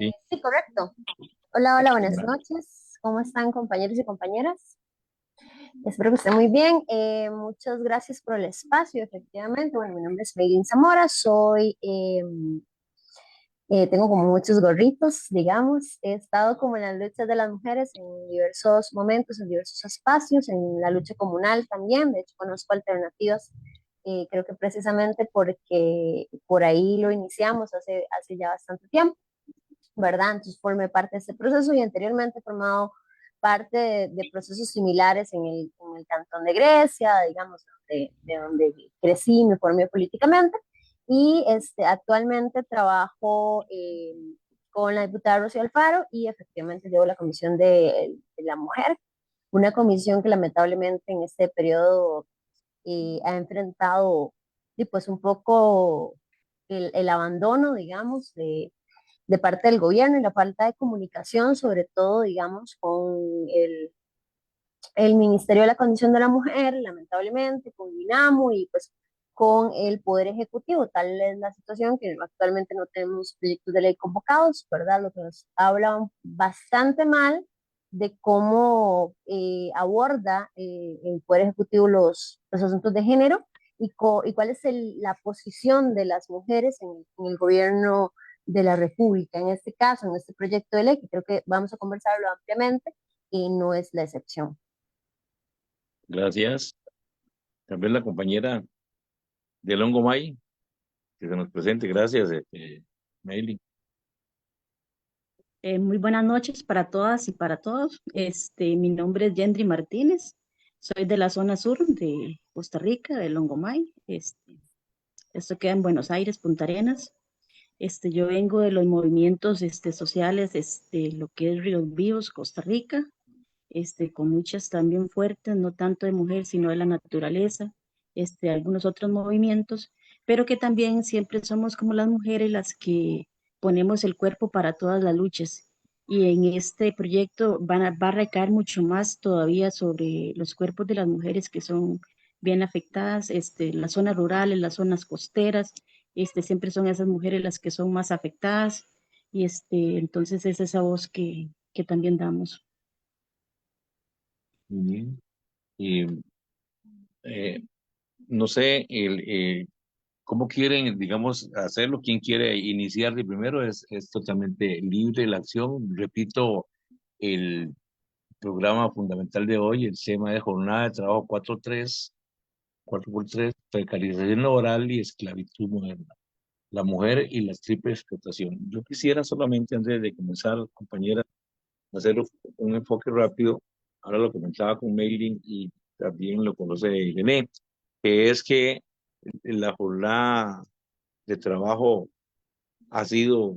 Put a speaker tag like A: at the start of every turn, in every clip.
A: Sí,
B: Sí, correcto. Hola, hola, buenas noches. ¿Cómo están, compañeros y compañeras? Espero que estén muy bien. Muchas gracias por el espacio, efectivamente. Bueno, mi nombre es Megan Zamora, tengo como muchos gorritos, digamos. He estado como en las luchas de las mujeres en diversos momentos, en diversos espacios, en la lucha comunal también. De hecho, conozco alternativas. Creo que precisamente porque por ahí lo iniciamos hace ya bastante tiempo. ¿Verdad? Entonces formé parte de este proceso y anteriormente he formado parte de procesos similares en el Cantón de Grecia, digamos, de donde crecí y me formé políticamente. Y actualmente trabajo con la diputada Rocío Alfaro y efectivamente llevo la comisión de la mujer, una comisión que lamentablemente en este periodo ha enfrentado y pues un poco el abandono, digamos, de parte del gobierno y la falta de comunicación, sobre todo, digamos, con el Ministerio de la Condición de la Mujer, lamentablemente, con INAMU y pues con el Poder Ejecutivo. Tal es la situación que actualmente no tenemos proyectos de ley convocados, ¿verdad? Lo que nos habla bastante mal de cómo aborda el Poder Ejecutivo los asuntos de género y cuál es la posición de las mujeres en el gobierno de la República, en este caso, en este proyecto de ley, que creo que vamos a conversarlo ampliamente y no es la excepción.
A: gracias. También la compañera de Longo May, que se nos presente. Gracias, Meili.
C: Muy buenas noches para todas y para todos. Mi nombre es Yendri Martínez. Soy de la zona sur de Costa Rica, de Longomay. Esto queda en Buenos Aires, Punta Arenas. Yo vengo de los movimientos sociales, lo que es Ríos Vivos, Costa Rica, con luchas también fuertes, no tanto de mujer, sino de la naturaleza, algunos otros movimientos, pero que también siempre somos como las mujeres las que ponemos el cuerpo para todas las luchas. Y en este proyecto va a recaer mucho más todavía sobre los cuerpos de las mujeres que son bien afectadas, las zonas rurales, las zonas costeras, siempre son esas mujeres las que son más afectadas, y entonces es esa voz que también damos.
A: Muy bien. Y no sé cómo quieren, digamos, hacerlo. ¿Quién quiere iniciar de primero? Es totalmente libre la acción. Repito, el programa fundamental de hoy, el tema de jornada de trabajo 4x3, precarización laboral y esclavitud moderna. La mujer y la triple explotación. Yo quisiera solamente, antes de comenzar, compañera, hacer un enfoque rápido. Ahora lo comentaba con Mailing y también lo conoce René, que es que la jornada de trabajo ha sido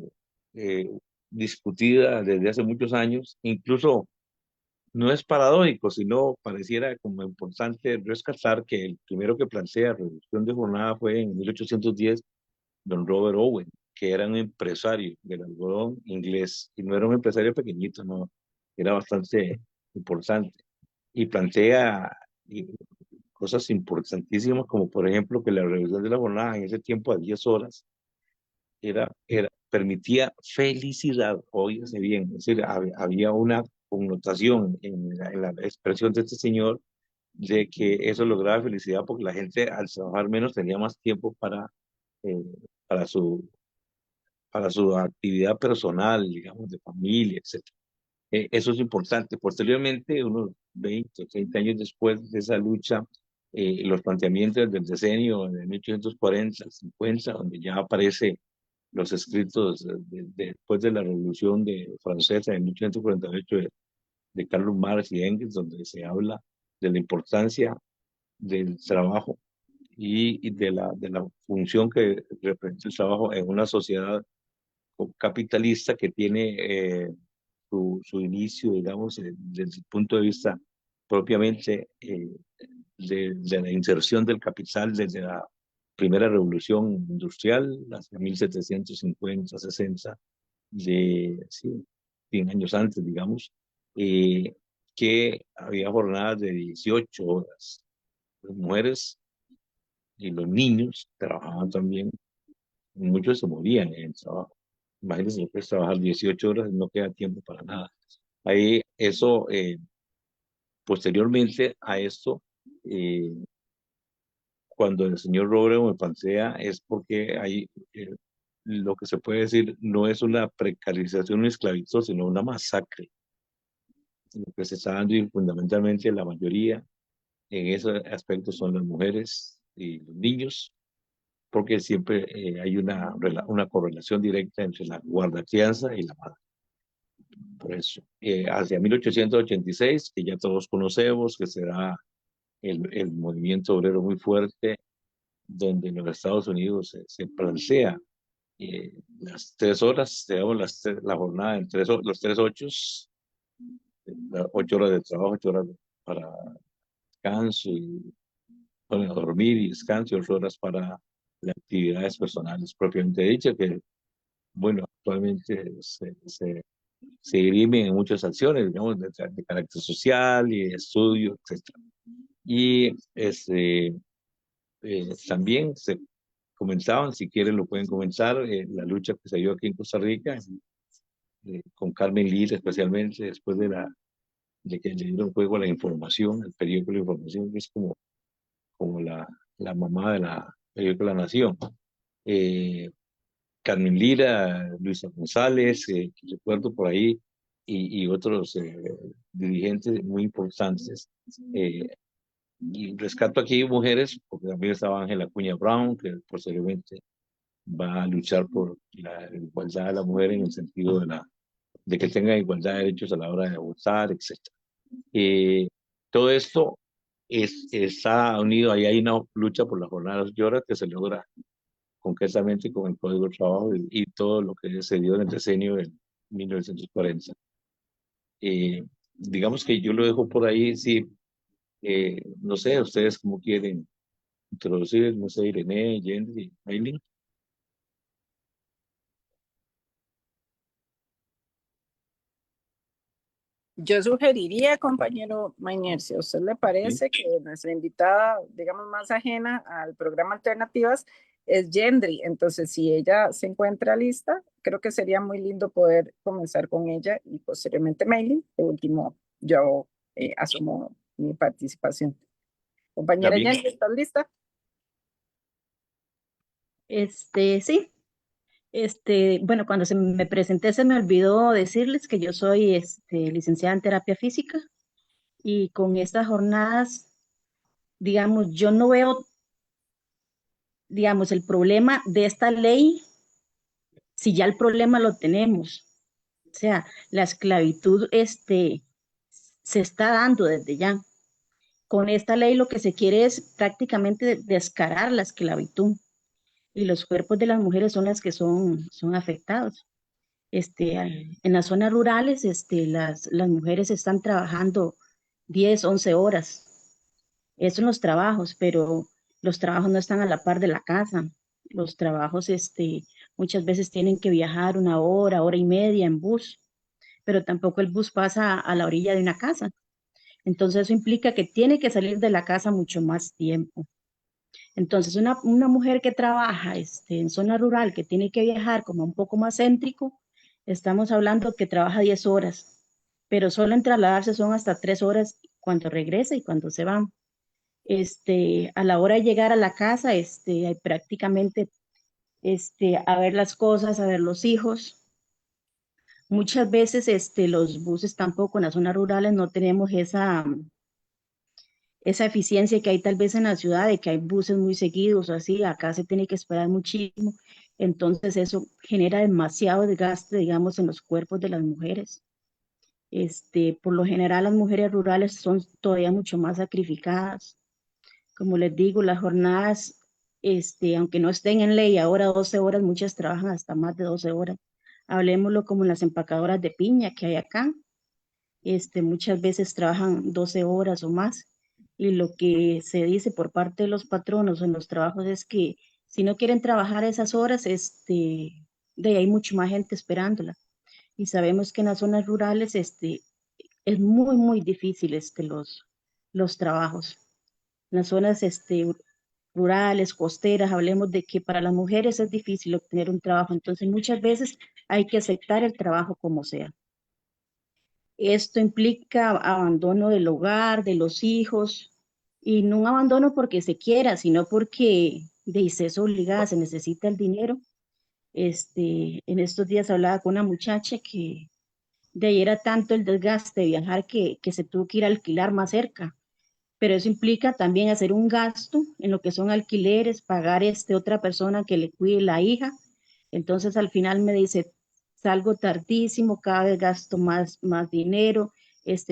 A: eh, discutida desde hace muchos años. Incluso no es paradójico, sino pareciera como importante rescatar que el primero que plantea reducción de jornada fue en 1810 don Robert Owen, que era un empresario del algodón inglés, y no era un empresario pequeñito, no, era bastante importante, y plantea y, cosas importantísimas, como por ejemplo que la reducción de la jornada en ese tiempo a 10 horas permitía felicidad, oígase bien, es decir, había una connotación en la expresión de este señor de que eso lograba felicidad porque la gente al trabajar menos tenía más tiempo eh, para su para su actividad personal, digamos, de familia, etcétera. Eso es importante. Posteriormente, unos 20 o 30 años después de esa lucha, los planteamientos del decenio de 1840, 50, donde ya aparece los escritos después de la Revolución Francesa de 1848 de Carlos Marx y Engels, donde se habla de la importancia del trabajo y de la función que representa el trabajo en una sociedad capitalista que tiene su inicio, digamos, desde el punto de vista propiamente de la inserción del capital desde la primera revolución industrial, hacia 1750, 60, sí, 100 años antes, digamos, eh, que había jornadas de 18 horas. Las mujeres y los niños trabajaban también, muchos se morían en el trabajo. Imagínense, puedes trabajar 18 horas y no queda tiempo para nada. Ahí eso, posteriormente a esto, eh, cuando el señor Robert me plantea es porque hay, lo que se puede decir no es una precarización o esclavitud, sino una masacre. Lo que se está dando y fundamentalmente la mayoría en ese aspecto son las mujeres y los niños, porque siempre hay una correlación directa entre la guardacrianza y la madre. Por eso, hacia 1886, que ya todos conocemos, que será el movimiento obrero muy fuerte, donde en los Estados Unidos se plantea las 3 horas, digamos, la jornada en los 3 ochos, 8 horas de trabajo, 8 horas para descanso y bueno, dormir y descanso, y 8 horas para las actividades personales propiamente dichas, que bueno, actualmente se dirimen en muchas acciones, digamos, de carácter social y de estudio, etcétera. Y también se comenzaban, si quieren lo pueden comenzar, la lucha que se dio aquí en Costa Rica, con Carmen Lira especialmente, después de que le dieron juego a la información, el periódico de la información, que es como la mamá de la periódico La Nación. Eh, Carmen Lira, Luisa González, que recuerdo por ahí, y otros dirigentes muy importantes. Eh, y rescato aquí mujeres, porque también estaba Ángela Cuña Brown, que posteriormente va a luchar por la igualdad de la mujer en el sentido de que tenga igualdad de derechos a la hora de votar, etcétera. Todo esto está unido, ahí hay una lucha por la jornada de 8 horas que se logra concretamente con el Código de Trabajo y todo lo que se dio en el decenio de 1940. Digamos que yo lo dejo por ahí, sí, no sé, ustedes cómo quieren introducir, no sé, Irene, Yendri, Aileen.
D: Yo sugeriría, compañero Mainier, si a usted le
A: Sí,
D: parece que nuestra invitada, digamos, más ajena al programa Alternativas es Yendri. Entonces, si ella se encuentra lista, creo que sería muy lindo poder comenzar con ella y posteriormente Maylin. De último, yo asumo mi participación.
A: está
D: Compañera
A: bien.
D: Yendri, ¿estás lista?
C: Sí, bueno, cuando me presenté se me olvidó decirles que yo soy licenciada en terapia física y con estas jornadas, digamos, yo no veo, digamos, el problema de esta ley si ya el problema lo tenemos. O sea, la esclavitud se está dando desde ya. Con esta ley lo que se quiere es prácticamente descarar la esclavitud y los cuerpos de las mujeres son las que son afectados. En las zonas rurales, las mujeres están trabajando 10, 11 horas. Eso en los trabajos, pero los trabajos no están a la par de la casa. Los trabajos, muchas veces tienen que viajar 1 hora, hora y media en bus, pero tampoco el bus pasa a la orilla de una casa. Entonces eso implica que tiene que salir de la casa mucho más tiempo. Entonces una mujer que trabaja en zona rural, que tiene que viajar como un poco más céntrico, estamos hablando que trabaja 10 horas, pero solo en trasladarse son hasta 3 horas cuando regresa y cuando se va. A la hora de llegar a la casa, hay prácticamente a ver las cosas, a ver los hijos. Muchas veces los buses tampoco en las zonas rurales no tenemos esa eficiencia que hay tal vez en la ciudad, de que hay buses muy seguidos o así, acá se tiene que esperar muchísimo. Entonces eso genera demasiado desgaste, digamos, en los cuerpos de las mujeres. Por lo general las mujeres rurales son todavía mucho más sacrificadas. Como les digo, las jornadas, aunque no estén en ley ahora 12 horas, muchas trabajan hasta más de 12 horas. Hablemoslo como en las empacadoras de piña que hay acá. Muchas veces trabajan 12 horas o más. Y lo que se dice por parte de los patronos en los trabajos es que si no quieren trabajar esas horas, de ahí hay mucho más gente esperándola. Y sabemos que en las zonas rurales, es muy difícil los trabajos. En las zonas rurales, costeras, hablemos de que para las mujeres es difícil obtener un trabajo, entonces muchas veces hay que aceptar el trabajo como sea. Esto implica abandono del hogar, de los hijos, y no un abandono porque se quiera, sino porque se es obligada, se necesita el dinero. En estos días hablaba con una muchacha que de ahí era tanto el desgaste de viajar que se tuvo que ir a alquilar más cerca, pero eso implica también hacer un gasto en lo que son alquileres, pagar otra persona que le cuide la hija. Entonces al final me dice, salgo tardísimo, cada vez gasto más dinero,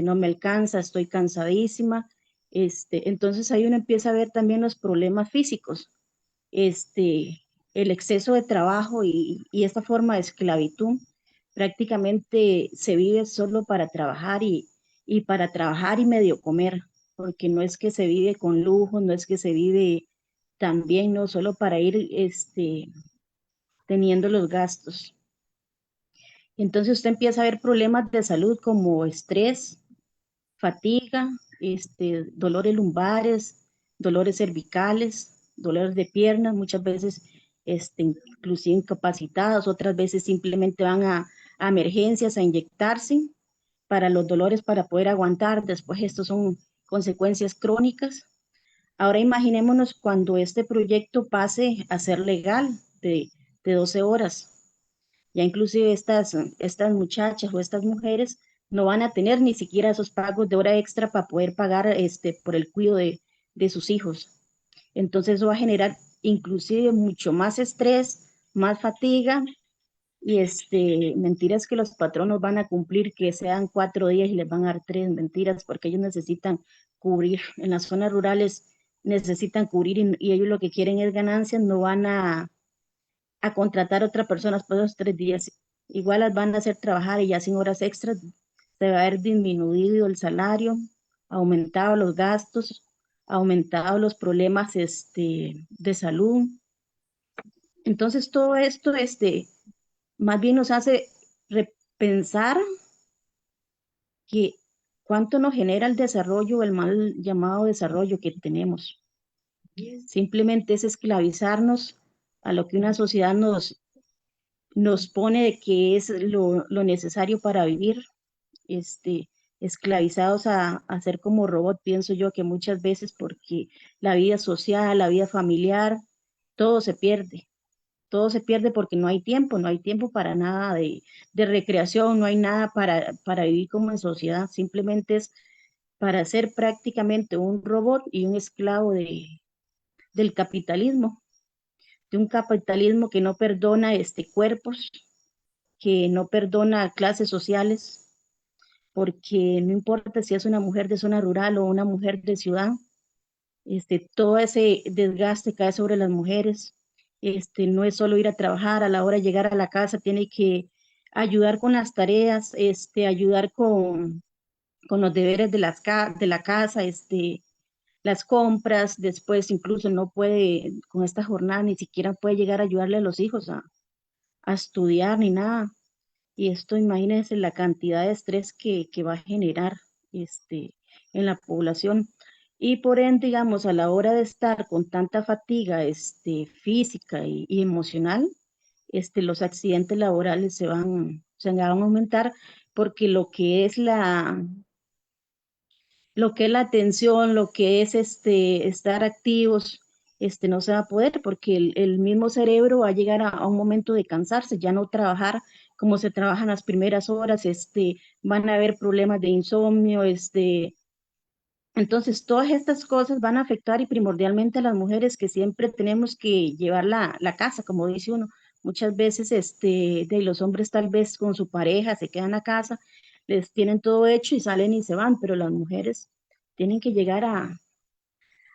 C: no me alcanza, estoy cansadísima. Entonces ahí uno empieza a ver también los problemas físicos, el exceso de trabajo y esta forma de esclavitud. Prácticamente se vive solo para trabajar y para trabajar y medio comer, porque no es que se vive con lujo, no es que se vive también, no solo para ir teniendo los gastos. Entonces usted empieza a ver problemas de salud como estrés, fatiga, dolores lumbares, dolores cervicales, dolores de piernas, muchas veces inclusive incapacitados, otras veces simplemente van a emergencias a inyectarse para los dolores para poder aguantar. Después estos son consecuencias crónicas. Ahora imaginémonos cuando este proyecto pase a ser legal de 12 horas. Ya inclusive estas muchachas o estas mujeres no van a tener ni siquiera esos pagos de hora extra para poder pagar por el cuidado de sus hijos. Entonces eso va a generar inclusive mucho más estrés, más fatiga y mentiras que los patronos van a cumplir que sean 4 días y les van a dar 3, mentiras, porque ellos necesitan cubrir. En las zonas rurales necesitan cubrir y ellos lo que quieren es ganancias, no van a contratar a otras personas por esos 3 días. Igual las van a hacer trabajar y ya sin horas extras se va a ver disminuido el salario, aumentado los gastos, aumentado los problemas de salud. Entonces todo esto más bien nos hace repensar que cuánto nos genera el desarrollo, el mal llamado desarrollo que tenemos. Simplemente es esclavizarnos a lo que una sociedad nos pone de que es lo necesario para vivir, esclavizados a ser como robot, pienso yo que muchas veces porque la vida social, la vida familiar, todo se pierde. Todo se pierde porque no hay tiempo para nada de recreación, no hay nada para vivir como en sociedad, simplemente es para ser prácticamente un robot y un esclavo del capitalismo, de un capitalismo que no perdona cuerpos, que no perdona clases sociales, porque no importa si es una mujer de zona rural o una mujer de ciudad, todo ese desgaste cae sobre las mujeres. No es solo ir a trabajar, a la hora de llegar a la casa tiene que ayudar con las tareas, ayudar con los deberes de la casa, las compras, después incluso no puede, con esta jornada ni siquiera puede llegar a ayudarle a los hijos a estudiar ni nada. Y esto, imagínense la cantidad de estrés que va a generar en la población. Y por ende, digamos, a la hora de estar con tanta fatiga física y emocional, los accidentes laborales se van a aumentar porque lo que es la atención, lo que es estar activos, no se va a poder porque el mismo cerebro va a llegar a un momento de cansarse, ya no trabajar como se trabaja en las primeras horas, van a haber problemas de insomnio, entonces todas estas cosas van a afectar y primordialmente a las mujeres que siempre tenemos que llevar la casa, como dice uno. Muchas veces de los hombres tal vez con su pareja se quedan a casa, les tienen todo hecho y salen y se van, pero las mujeres tienen que llegar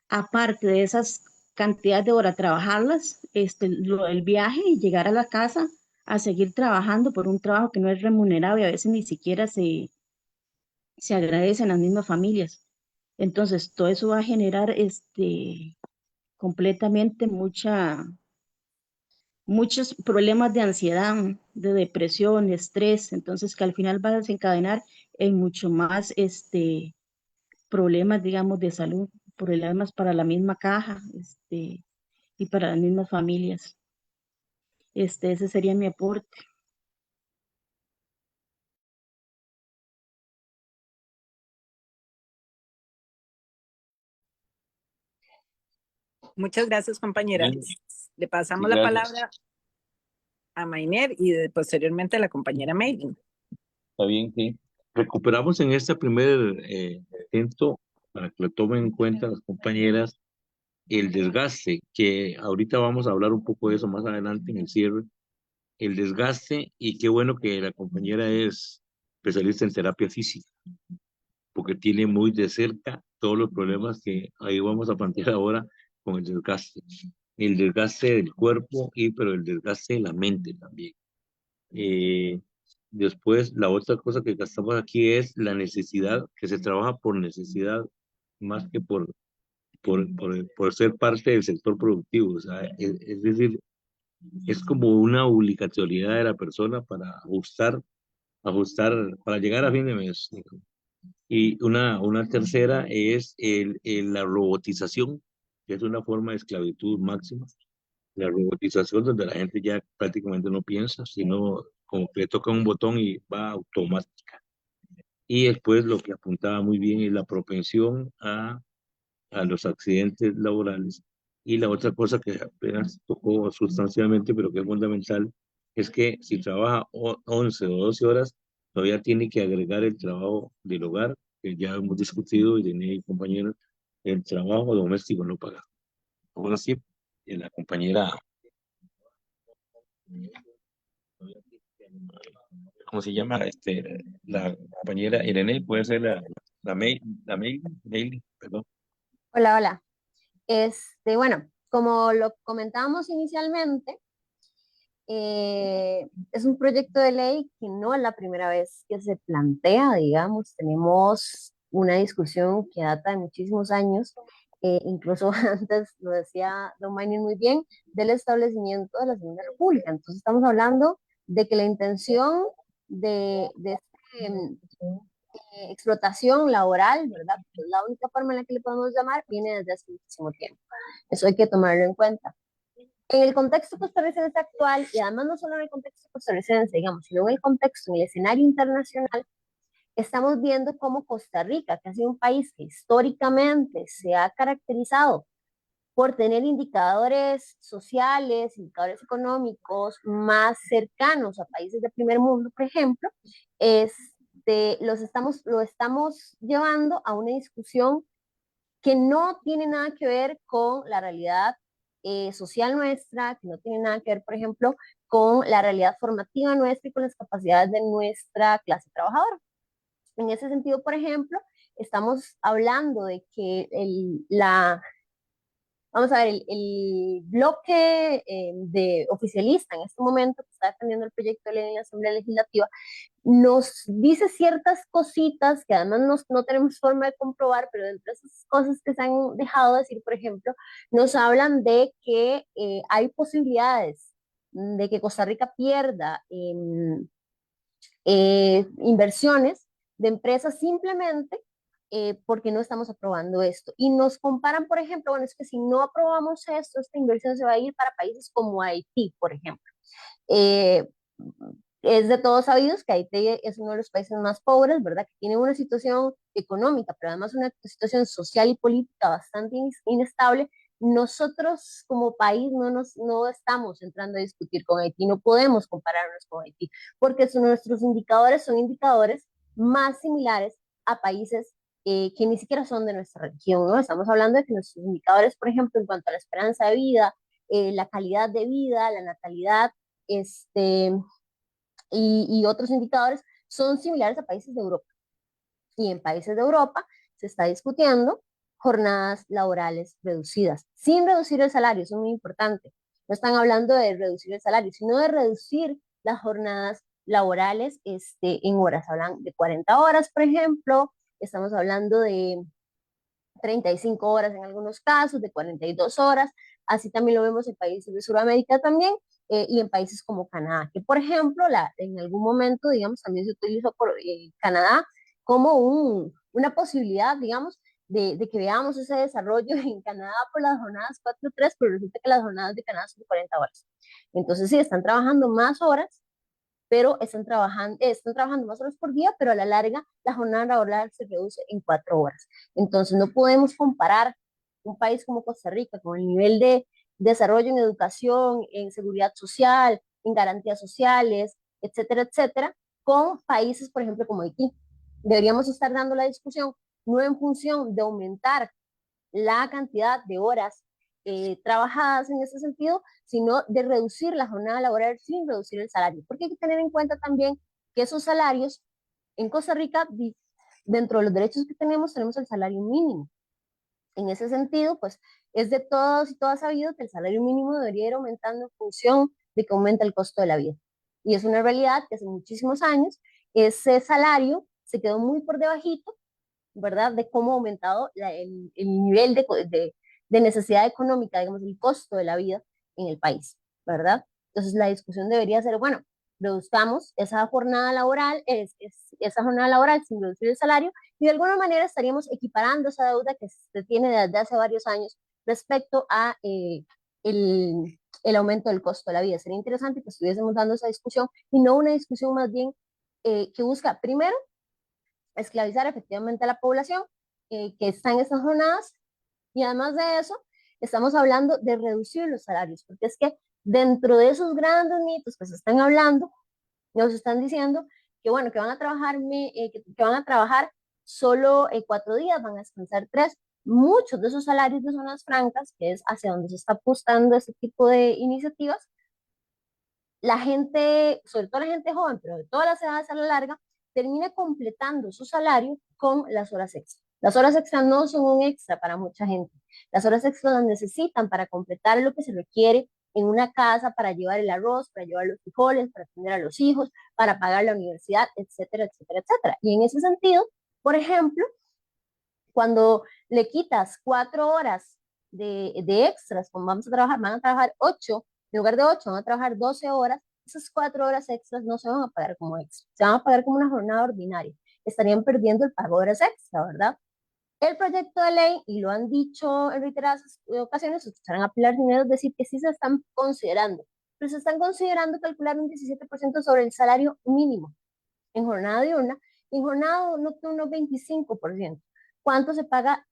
C: aparte de esas cantidades de horas, trabajarlas, el viaje y llegar a la casa a seguir trabajando por un trabajo que no es remunerado y a veces ni siquiera se agradece en las mismas familias. Entonces, todo eso va a generar completamente muchos problemas de ansiedad, de depresión, estrés, entonces que al final va a desencadenar en mucho más problemas, digamos, de salud. problemas para la misma caja, y para las mismas familias. Ese sería mi aporte.
D: Muchas gracias, compañera.
A: Bien,
D: Le
A: sí,
D: pasamos la
A: gracias.
D: palabra a Mainer y posteriormente a la compañera Megan.
A: Está bien, sí. Recuperamos en este primer intento, para que lo tomen en cuenta las compañeras, el desgaste, que ahorita vamos a hablar un poco de eso más adelante en el cierre, el desgaste y qué bueno que la compañera es especialista en terapia física, porque tiene muy de cerca todos los problemas que ahí vamos a plantear ahora con el desgaste del cuerpo y pero el desgaste de la mente también. Eh, Después, la otra cosa que gastamos aquí es la necesidad, que se trabaja por necesidad más que por ser parte del sector productivo. O sea, es decir, es como una obligatoriedad de la persona para ajustar, para llegar a fin de mes. Y una tercera es la robotización, que es una forma de esclavitud máxima. La robotización donde la gente ya prácticamente no piensa, sino como que le toca un botón y va automática. Y después lo que apuntaba muy bien es la propensión a los accidentes laborales. Y la otra cosa que apenas tocó sustancialmente, pero que es fundamental, es que si trabaja 11 o 12 horas, todavía tiene que agregar el trabajo del hogar, que ya hemos discutido y tenía compañeros, el trabajo doméstico no pagado. Ahora sí, la compañera, ¿cómo se llama? La compañera Irene, puede ser la May, perdón.
B: Hola, hola. Bueno, como lo comentábamos inicialmente, es un proyecto de ley que no es la primera vez que se plantea, digamos, tenemos una discusión que data de muchísimos años, incluso antes lo decía Don Maynard muy bien, del establecimiento de la Segunda República. Entonces estamos hablando de que la intención de explotación laboral, ¿verdad? Pues la única forma en la que le podemos llamar viene desde hace muchísimo tiempo. Eso hay que tomarlo en cuenta. En el contexto costarricense actual, y además no solo en el contexto costarricense, digamos, sino en el contexto, en el escenario internacional, estamos viendo cómo Costa Rica, que ha sido un país que históricamente se ha caracterizado por tener indicadores sociales, indicadores económicos más cercanos a países del primer mundo, por ejemplo, lo estamos llevando a una discusión que no tiene nada que ver con la realidad social nuestra, que no tiene nada que ver, por ejemplo, con la realidad formativa nuestra y con las capacidades de nuestra clase trabajadora. En ese sentido, por ejemplo, estamos hablando de que vamos a ver, el bloque de oficialista en este momento que está defendiendo el proyecto de ley en la Asamblea Legislativa nos dice ciertas cositas que además no tenemos forma de comprobar, pero entre esas cosas que se han dejado decir, por ejemplo, nos hablan de que hay posibilidades de que Costa Rica pierda inversiones de empresas simplemente porque no estamos aprobando esto. Y nos comparan, por ejemplo, bueno, es que si no aprobamos esto, esta inversión se va a ir para países como Haití, por ejemplo. Eh, es de todos sabidos que Haití es uno de los países más pobres, ¿verdad? Que tiene una situación económica, pero además una situación social y política bastante inestable. Nosotros como país no estamos entrando a discutir con Haití, no podemos compararnos con Haití, porque nuestros indicadores son indicadores más similares a países que ni siquiera son de nuestra región, ¿no? Estamos hablando de que nuestros indicadores, por ejemplo, en cuanto a la esperanza de vida, la calidad de vida, la natalidad, este, y otros indicadores son similares a países de Europa. Y en países de Europa se está discutiendo jornadas laborales reducidas, sin reducir el salario, eso es muy importante. No están hablando de reducir el salario, sino de reducir las jornadas laborales en horas. Hablan de 40 horas, por ejemplo, estamos hablando de 35 horas en algunos casos, de 42 horas, así también lo vemos en países de Sudamérica también, y en países como Canadá, que por ejemplo, en algún momento, digamos, también se utilizó por Canadá como una posibilidad, digamos, de que veamos ese desarrollo en Canadá por las jornadas 4-3, pero resulta que las jornadas de Canadá son de 40 horas. Entonces sí, están trabajando más horas, pero están trabajando más horas por día, pero a la larga la jornada laboral se reduce en 4 horas. Entonces no podemos comparar un país como Costa Rica con el nivel de desarrollo en educación, en seguridad social, en garantías sociales, etcétera, etcétera, con países, por ejemplo, como Haití. Deberíamos estar dando la discusión no en función de aumentar la cantidad de horas trabajadas en ese sentido, sino de reducir la jornada laboral sin reducir el salario. Porque hay que tener en cuenta también que esos salarios en Costa Rica, dentro de los derechos que tenemos el salario mínimo. En ese sentido, pues es de todos y todas sabido que el salario mínimo debería ir aumentando en función de que aumenta el costo de la vida. Y es una realidad que hace muchísimos años ese salario se quedó muy por debajito, ¿verdad? De cómo ha aumentado el nivel de necesidad económica, digamos, el costo de la vida en el país, ¿verdad? Entonces la discusión debería ser, bueno, reduzcamos esa jornada laboral, esa jornada laboral sin reducir el salario, y de alguna manera estaríamos equiparando esa deuda que se tiene desde hace varios años respecto a el aumento del costo de la vida. Sería interesante que estuviésemos dando esa discusión y no una discusión más bien que busca, primero, esclavizar efectivamente a la población que está en estas jornadas, y además de eso, estamos hablando de reducir los salarios, porque es que dentro de esos grandes mitos que se están hablando, nos están diciendo que bueno, que van a trabajar, que van a trabajar solo 4 días, van a descansar 3. Muchos de esos salarios de zonas francas, que es hacia donde se está apostando ese tipo de iniciativas, la gente, sobre todo la gente joven, pero de todas las edades a la larga, termina completando su salario con las horas extra. Las horas extra no son un extra para mucha gente. Las horas extra las necesitan para completar lo que se requiere en una casa, para llevar el arroz, para llevar los frijoles, para atender a los hijos, para pagar la universidad, etcétera, etcétera, etcétera. Y en ese sentido, por ejemplo, cuando le quitas 4 horas de extras, como vamos a trabajar, van a trabajar 8, en lugar de 8 van a trabajar 12 horas, esas 4 horas extras no se van a pagar como extra, se van a pagar como una jornada ordinaria. Estarían perdiendo el pago de horas extra, ¿verdad? El proyecto de ley, y lo han dicho en reiteradas ocasiones, escucharán a Pilar Dinero decir que sí se están considerando, pero se están considerando calcular un 17% sobre el salario mínimo en jornada diurna, y en jornada nocturna 25%. ¿Cuánto se paga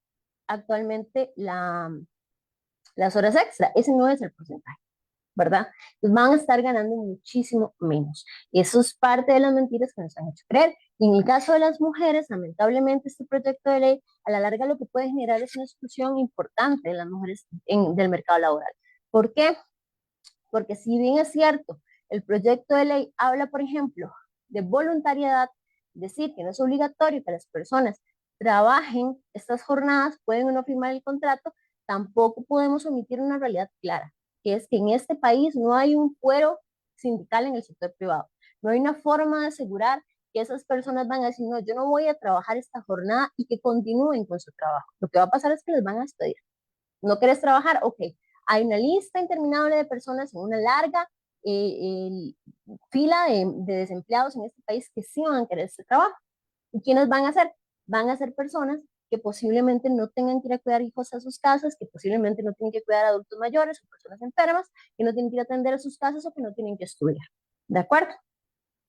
B: actualmente las horas extra? Ese no es el porcentaje, ¿verdad? Entonces van a estar ganando muchísimo menos. Eso es parte de las mentiras que nos han hecho creer. Y en el caso de las mujeres, lamentablemente este proyecto de ley a la larga lo que puede generar es una exclusión importante de las mujeres del mercado laboral. ¿Por qué? Porque si bien es cierto, el proyecto de ley habla, por ejemplo, de voluntariedad, decir que no es obligatorio que las personas trabajen estas jornadas, pueden o no firmar el contrato, tampoco podemos omitir una realidad clara, que es que en este país no hay un fuero sindical en el sector privado. No hay una forma de asegurar que esas personas van a decir, no, yo no voy a trabajar esta jornada y que continúen con su trabajo. Lo que va a pasar es que les van a despedir. ¿No quieres trabajar? Ok. Hay una lista interminable de personas en una larga fila de desempleados en este país que sí van a querer este trabajo. ¿Y quiénes van a ser? Van a ser personas que posiblemente no tengan que ir a cuidar hijos a sus casas, que posiblemente no tienen que cuidar a adultos mayores o personas enfermas, que no tienen que ir a atender a sus casas o que no tienen que estudiar. ¿De acuerdo?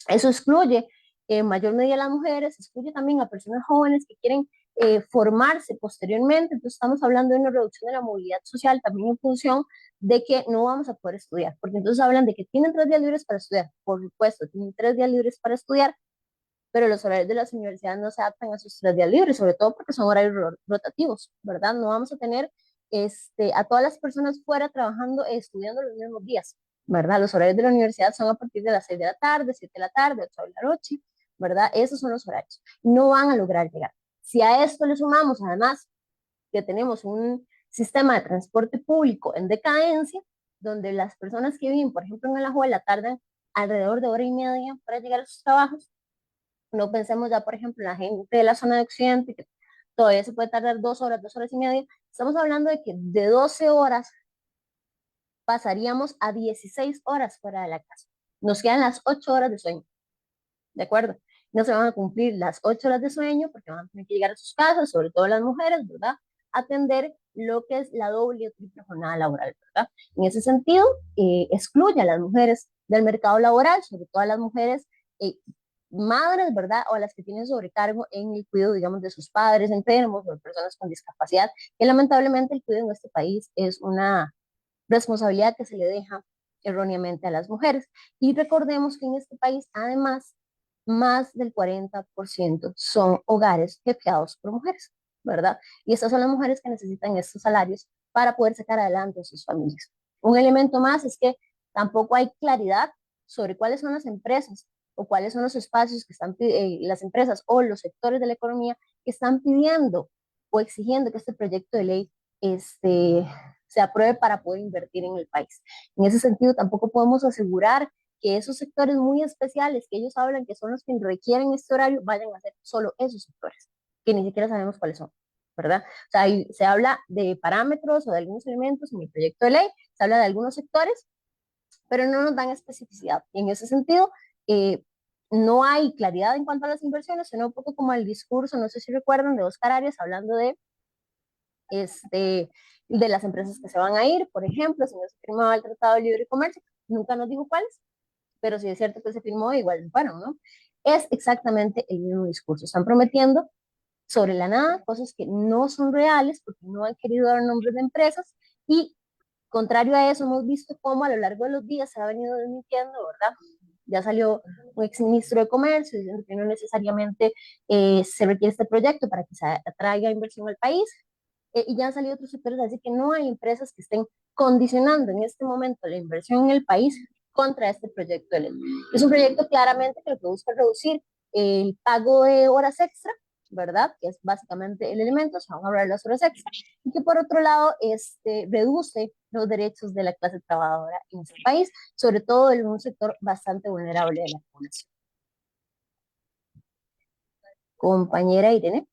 B: Eso excluye en mayor medida a las mujeres, excluye también a personas jóvenes que quieren formarse posteriormente. Entonces estamos hablando de una reducción de la movilidad social también en función de que no vamos a poder estudiar, porque entonces hablan de que tienen 3 días libres para estudiar. Por supuesto, tienen 3 días libres para estudiar, pero los horarios de las universidades no se adaptan a sus 3 días libres, sobre todo porque son horarios rotativos, ¿verdad? No vamos a tener a todas las personas fuera trabajando, estudiando los mismos días, ¿verdad? Los horarios de la universidad son a partir de las 6 de la tarde, 7 de la tarde, 8 de la noche, ¿verdad? Esos son los horarios. No van a lograr llegar. Si a esto le sumamos, además, que tenemos un sistema de transporte público en decadencia, donde las personas que viven, por ejemplo, en Alajuela, tardan alrededor de 1 hora y media para llegar a sus trabajos. No pensemos ya, por ejemplo, en la gente de la zona de Occidente, que todavía se puede tardar 2 horas, 2 horas y media. Estamos hablando de que de 12 horas pasaríamos a 16 horas fuera de la casa. Nos quedan las 8 horas de sueño, ¿de acuerdo? no se van a cumplir las 8 horas de sueño porque van a tener que llegar a sus casas, sobre todo las mujeres, ¿verdad? Atender lo que es la doble o triple jornada laboral, ¿verdad? En ese sentido, excluye a las mujeres del mercado laboral, sobre todo a las mujeres madres, ¿verdad? O a las que tienen sobrecargo en el cuidado, digamos, de sus padres enfermos o de personas con discapacidad, que lamentablemente el cuidado en este país es una responsabilidad que se le deja erróneamente a las mujeres. Y recordemos que en este país, además, más del 40% son hogares jefeados por mujeres, ¿verdad? Y estas son las mujeres que necesitan estos salarios para poder sacar adelante a sus familias. Un elemento más es que tampoco hay claridad sobre cuáles son las empresas o cuáles son los espacios que están las empresas o los sectores de la economía que están pidiendo o exigiendo que este proyecto de ley se apruebe para poder invertir en el país. En ese sentido, tampoco podemos asegurar que esos sectores muy especiales que ellos hablan que son los que requieren este horario vayan a ser solo esos sectores, que ni siquiera sabemos cuáles son, ¿verdad? O sea, se habla de parámetros o de algunos elementos en el proyecto de ley, se habla de algunos sectores, pero no nos dan especificidad. Y en ese sentido, no hay claridad en cuanto a las inversiones, sino un poco como el discurso, no sé si recuerdan, de Oscar Arias hablando de las empresas que se van a ir, por ejemplo, si no se firmaba el Tratado de Libre Comercio, nunca nos dijo cuáles, pero sí es cierto que se firmó, igual, bueno, ¿no? Es exactamente el mismo discurso. Están prometiendo sobre la nada cosas que no son reales porque no han querido dar nombres de empresas y contrario a eso hemos visto cómo a lo largo de los días se ha venido desmintiendo, ¿verdad? Ya salió un exministro de Comercio diciendo que no necesariamente se requiere este proyecto para que se atraiga inversión al país, y ya han salido otros sectores, así que no hay empresas que estén condicionando en este momento la inversión en el país contra este proyecto de ley. Es un proyecto claramente que lo que busca es reducir el pago de horas extra, ¿verdad? Que es básicamente el elemento, se van a hablar de las horas extra, y que por otro lado reduce los derechos de la clase trabajadora en este país, sobre todo en un sector bastante vulnerable de la población. Compañera Irene.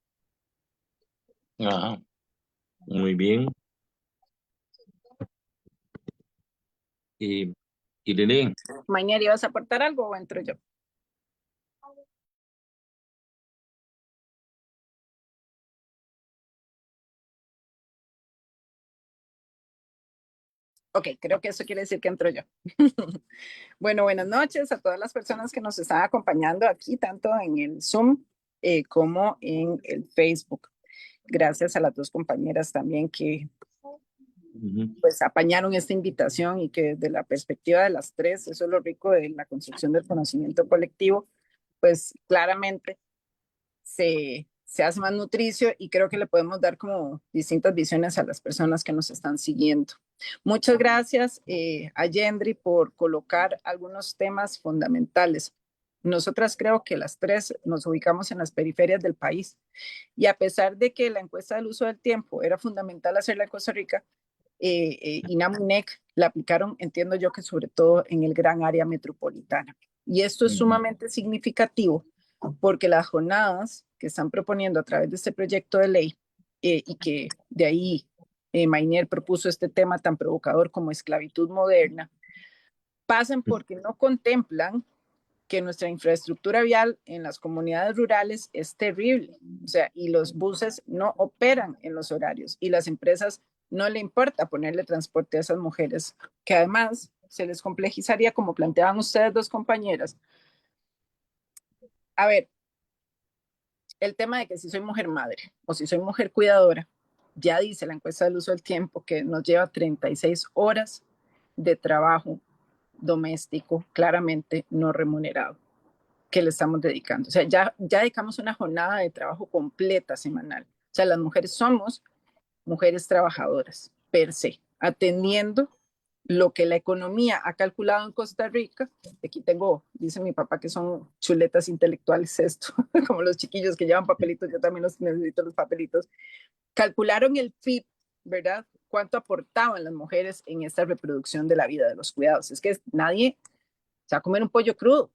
A: Ajá, muy bien. Y Irene,
D: Mañana, ¿ibas a aportar algo o entro yo? Ok, creo que eso quiere decir que entro yo. Bueno, buenas noches a todas las personas que nos están acompañando aquí, tanto en el Zoom como en el Facebook. Gracias a las dos compañeras también que pues apañaron esta invitación y que desde la perspectiva de las tres, eso es lo rico de la construcción del conocimiento colectivo, pues claramente se hace más nutricio y creo que le podemos dar como distintas visiones a las personas que nos están siguiendo. Muchas gracias a Yendri por colocar algunos temas fundamentales. Nosotras creo que las tres nos ubicamos en las periferias del país y a pesar de que la encuesta del uso del tiempo era fundamental hacerla en Costa Rica, INAMUNEC la aplicaron, entiendo yo que sobre todo en el gran área metropolitana. Y esto es sumamente significativo porque las jornadas que están proponiendo a través de este proyecto de ley y que de ahí Mainier propuso este tema tan provocador como esclavitud moderna, pasan porque no contemplan que nuestra infraestructura vial en las comunidades rurales es terrible, o sea, y los buses no operan en los horarios y las empresas no le importa ponerle transporte a esas mujeres, que además se les complejizaría, como planteaban ustedes dos compañeras. A ver, el tema de que si soy mujer madre o si soy mujer cuidadora, ya dice la encuesta del uso del tiempo que nos lleva 36 horas de trabajo doméstico claramente no remunerado que le estamos dedicando. O sea, ya dedicamos una jornada de trabajo completa semanal. O sea, las mujeres somos mujeres trabajadoras, per se, atendiendo lo que la economía ha calculado en Costa Rica. Aquí tengo, dice mi papá, que son chuletas intelectuales esto, como los chiquillos que llevan papelitos, yo también los necesito los papelitos. Calcularon el PIB, ¿verdad? Cuánto aportaban las mujeres en esta reproducción de la vida de los cuidados. Es que nadie se va a comer un pollo crudo,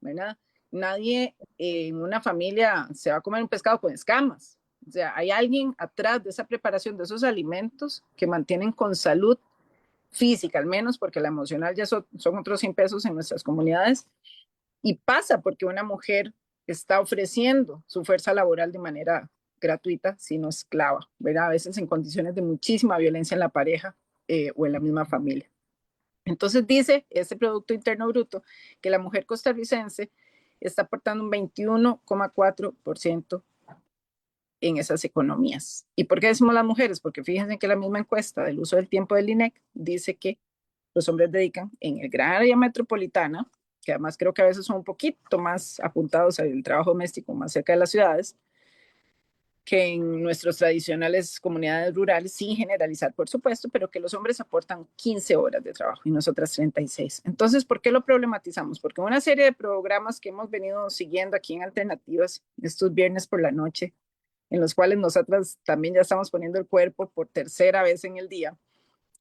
D: ¿verdad? Nadie en una familia se va a comer un pescado con escamas. O sea, hay alguien atrás de esa preparación de esos alimentos que mantienen con salud física, al menos, porque la emocional ya son otros 100 pesos en nuestras comunidades. Y pasa porque una mujer está ofreciendo su fuerza laboral de manera gratuita, sino esclava, ¿verdad? A veces en condiciones de muchísima violencia en la pareja o en la misma familia. Entonces dice este Producto Interno Bruto que la mujer costarricense está aportando un 21,4% en esas economías. ¿Y por qué decimos las mujeres? Porque fíjense que la misma encuesta del uso del tiempo del INEC dice que los hombres dedican en el gran área metropolitana, que además creo que a veces son un poquito más apuntados al trabajo doméstico más cerca de las ciudades, que en nuestras tradicionales comunidades rurales, sin generalizar, por supuesto, pero que los hombres aportan 15 horas de trabajo y nosotras 36. Entonces, ¿por qué lo problematizamos? Porque una serie de programas que hemos venido siguiendo aquí en Alternativas, estos viernes por la noche, en los cuales nosotras también ya estamos poniendo el cuerpo por tercera vez en el día,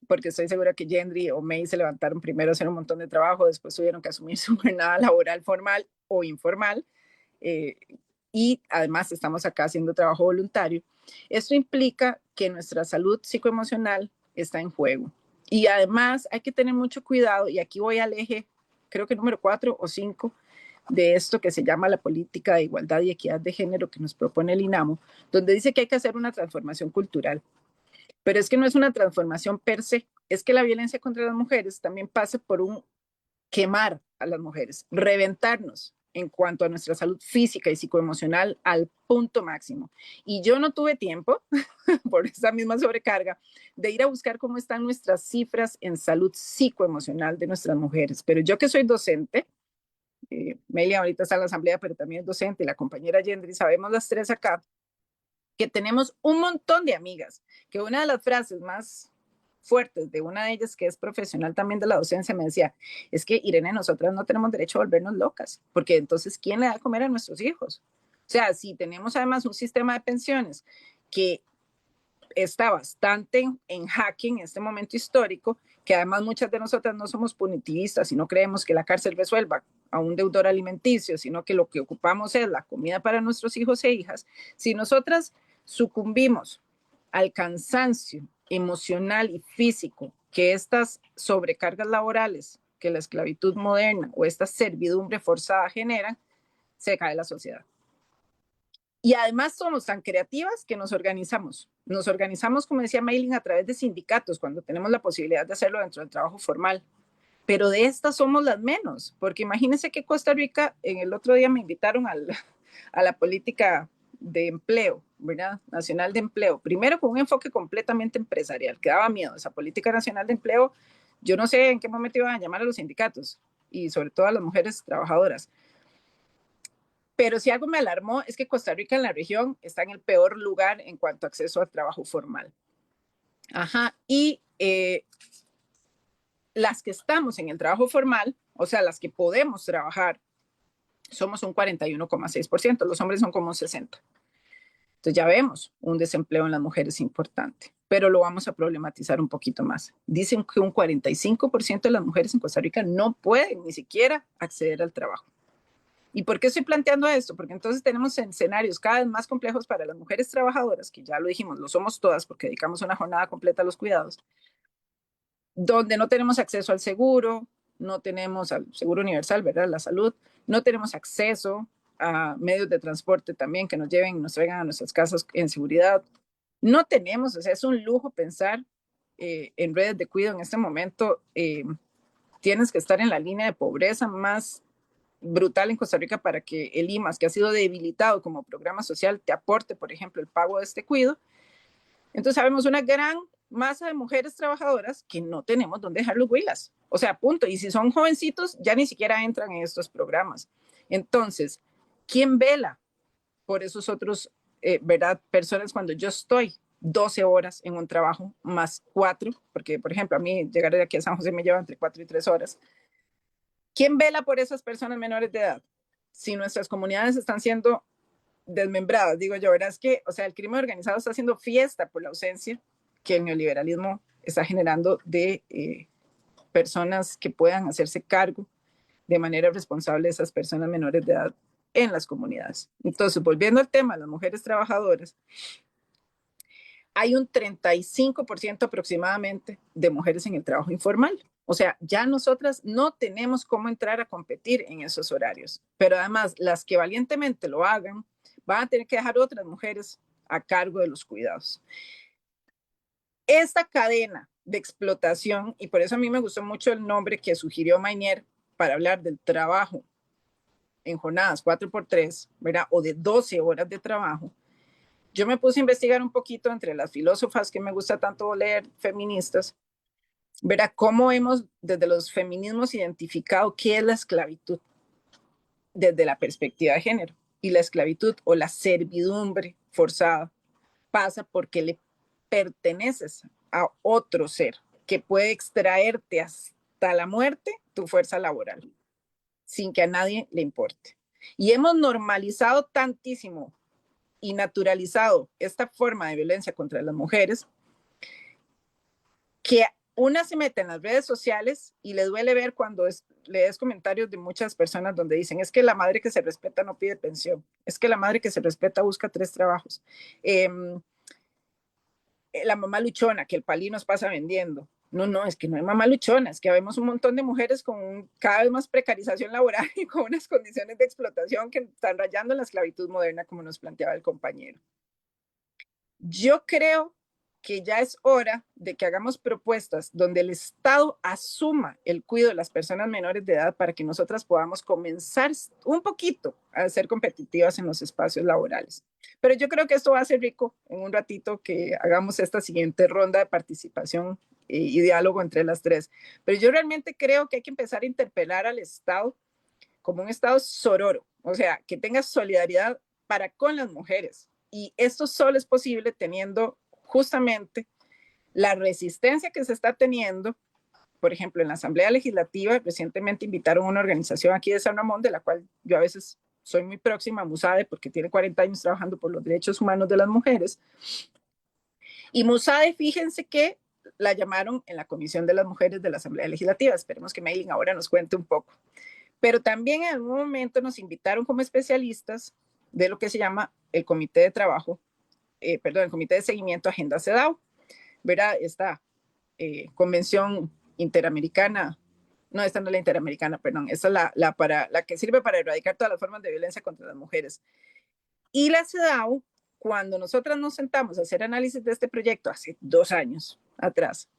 D: porque estoy segura que Gendry o May se levantaron primero a hacer un montón de trabajo, después tuvieron que asumir su jornada laboral formal o informal, y además estamos acá haciendo trabajo voluntario. Esto implica que nuestra salud psicoemocional está en juego. Y además hay que tener mucho cuidado, y aquí voy al eje, creo que número 4 o 5, de esto que se llama la política de igualdad y equidad de género que nos propone el INAMO, donde dice que hay que hacer una transformación cultural. Pero es que no es una transformación per se, es que la violencia contra las mujeres también pasa por un quemar a las mujeres, reventarnos en cuanto a nuestra salud física y psicoemocional al punto máximo. Y yo no tuve tiempo, por esa misma sobrecarga, de ir a buscar cómo están nuestras cifras en salud psicoemocional de nuestras mujeres. Pero yo que soy docente, Melia ahorita está en la asamblea, pero también es docente, y la compañera Gendry, sabemos las tres acá, que tenemos un montón de amigas, que una de las frases más fuertes de una de ellas, que es profesional también de la docencia, me decía, es que Irene, nosotras no tenemos derecho a volvernos locas, porque entonces, ¿quién le da a comer a nuestros hijos? O sea, si tenemos además un sistema de pensiones que está bastante en jaque en este momento histórico, que además muchas de nosotras no somos punitivistas y no creemos que la cárcel resuelva a un deudor alimenticio, sino que lo que ocupamos es la comida para nuestros hijos e hijas. Si nosotras sucumbimos al cansancio emocional y físico que estas sobrecargas laborales, que la esclavitud moderna o esta servidumbre forzada generan, se cae la sociedad. Y además somos tan creativas que nos organizamos. Nos organizamos, como decía Mailing, a través de sindicatos, cuando tenemos la posibilidad de hacerlo dentro del trabajo formal. Pero de estas somos las menos, porque imagínense que Costa Rica, en el otro día me invitaron a la política de empleo, ¿verdad? Nacional de empleo. Primero con un enfoque completamente empresarial, que daba miedo. Esa política nacional de empleo, yo no sé en qué momento iban a llamar a los sindicatos y sobre todo a las mujeres trabajadoras. Pero si algo me alarmó es que Costa Rica en la región está en el peor lugar en cuanto a acceso al trabajo formal. Ajá, y las que estamos en el trabajo formal, o sea, las que podemos trabajar, somos un 41,6%, los hombres son como un 60%. Entonces ya vemos un desempleo en las mujeres importante, pero lo vamos a problematizar un poquito más. Dicen que un 45% de las mujeres en Costa Rica no pueden ni siquiera acceder al trabajo. ¿Y por qué estoy planteando esto? Porque entonces tenemos escenarios cada vez más complejos para las mujeres trabajadoras, que ya lo dijimos, lo somos todas porque dedicamos una jornada completa a los cuidados, donde no tenemos acceso al seguro, no tenemos al seguro universal, ¿verdad? La salud, no tenemos acceso a medios de transporte también que nos lleven y nos traigan a nuestras casas en seguridad. No tenemos, o sea, es un lujo pensar en redes de cuidado en este momento. Tienes que estar en la línea de pobreza más brutal en Costa Rica para que el IMAS, que ha sido debilitado como programa social, te aporte, por ejemplo, el pago de este cuido. Entonces sabemos una gran masa de mujeres trabajadoras que no tenemos dónde dejar los huilas. O sea, punto. Y si son jovencitos, ya ni siquiera entran en estos programas. Entonces, ¿quién vela por esos otros, verdad, personas cuando yo estoy 12 horas en un trabajo más 4? Porque, por ejemplo, a mí llegar de aquí a San José me lleva entre 4 y 3 horas. ¿Quién vela por esas personas menores de edad? Si nuestras comunidades están siendo desmembradas, digo yo, ¿verdad? Es que, o sea, el crimen organizado está haciendo fiesta por la ausencia que el neoliberalismo está generando de personas que puedan hacerse cargo de manera responsable de esas personas menores de edad en las comunidades. Entonces, volviendo al tema de las mujeres trabajadoras, hay un 35% aproximadamente de mujeres en el trabajo informal. O sea, ya nosotras no tenemos cómo entrar a competir en esos horarios, pero además las que valientemente lo hagan van a tener que dejar otras mujeres a cargo de los cuidados. Esta cadena de explotación, y por eso a mí me gustó mucho el nombre que sugirió Maynier para hablar del trabajo en jornadas 4x3, ¿verdad? O de 12 horas de trabajo. Yo me puse a investigar un poquito entre las filósofas que me gusta tanto leer, feministas, verá cómo hemos desde los feminismos identificado qué es la esclavitud desde la perspectiva de género. Y la esclavitud o la servidumbre forzada pasa porque le perteneces a otro ser que puede extraerte hasta la muerte tu fuerza laboral sin que a nadie le importe. Y hemos normalizado tantísimo y naturalizado esta forma de violencia contra las mujeres que una se mete en las redes sociales y le duele ver cuando lees comentarios de muchas personas donde dicen, es que la madre que se respeta no pide pensión, es que la madre que se respeta busca 3 trabajos. La mamá luchona que el palí nos pasa vendiendo. No, es que no hay mamá luchona, es que vemos un montón de mujeres con cada vez más precarización laboral y con unas condiciones de explotación que están rayando en la esclavitud moderna, como nos planteaba el compañero. Yo creo que ya es hora de que hagamos propuestas donde el Estado asuma el cuidado de las personas menores de edad para que nosotras podamos comenzar un poquito a ser competitivas en los espacios laborales. Pero yo creo que esto va a ser rico en un ratito que hagamos esta siguiente ronda de participación y diálogo entre las tres. Pero yo realmente creo que hay que empezar a interpelar al Estado como un Estado sororo, o sea, que tenga solidaridad para con las mujeres. Y esto solo es posible teniendo justamente la resistencia que se está teniendo. Por ejemplo, en la Asamblea Legislativa recientemente invitaron a una organización aquí de San Ramón, de la cual yo a veces soy muy próxima, Musade, porque tiene 40 años trabajando por los derechos humanos de las mujeres. Y Musade, fíjense que la llamaron en la Comisión de las Mujeres de la Asamblea Legislativa. Esperemos que Maylin ahora nos cuente un poco. Pero también en algún momento nos invitaron como especialistas de lo que se llama el Comité de Trabajo, el Comité de Seguimiento Agenda CEDAW, ¿verdad? Esta convención interamericana, no, esta no es la interamericana, perdón, esta es la que sirve para erradicar todas las formas de violencia contra las mujeres. Y la CEDAW, cuando nosotras nos sentamos a hacer análisis de este proyecto hace 2 años atrás,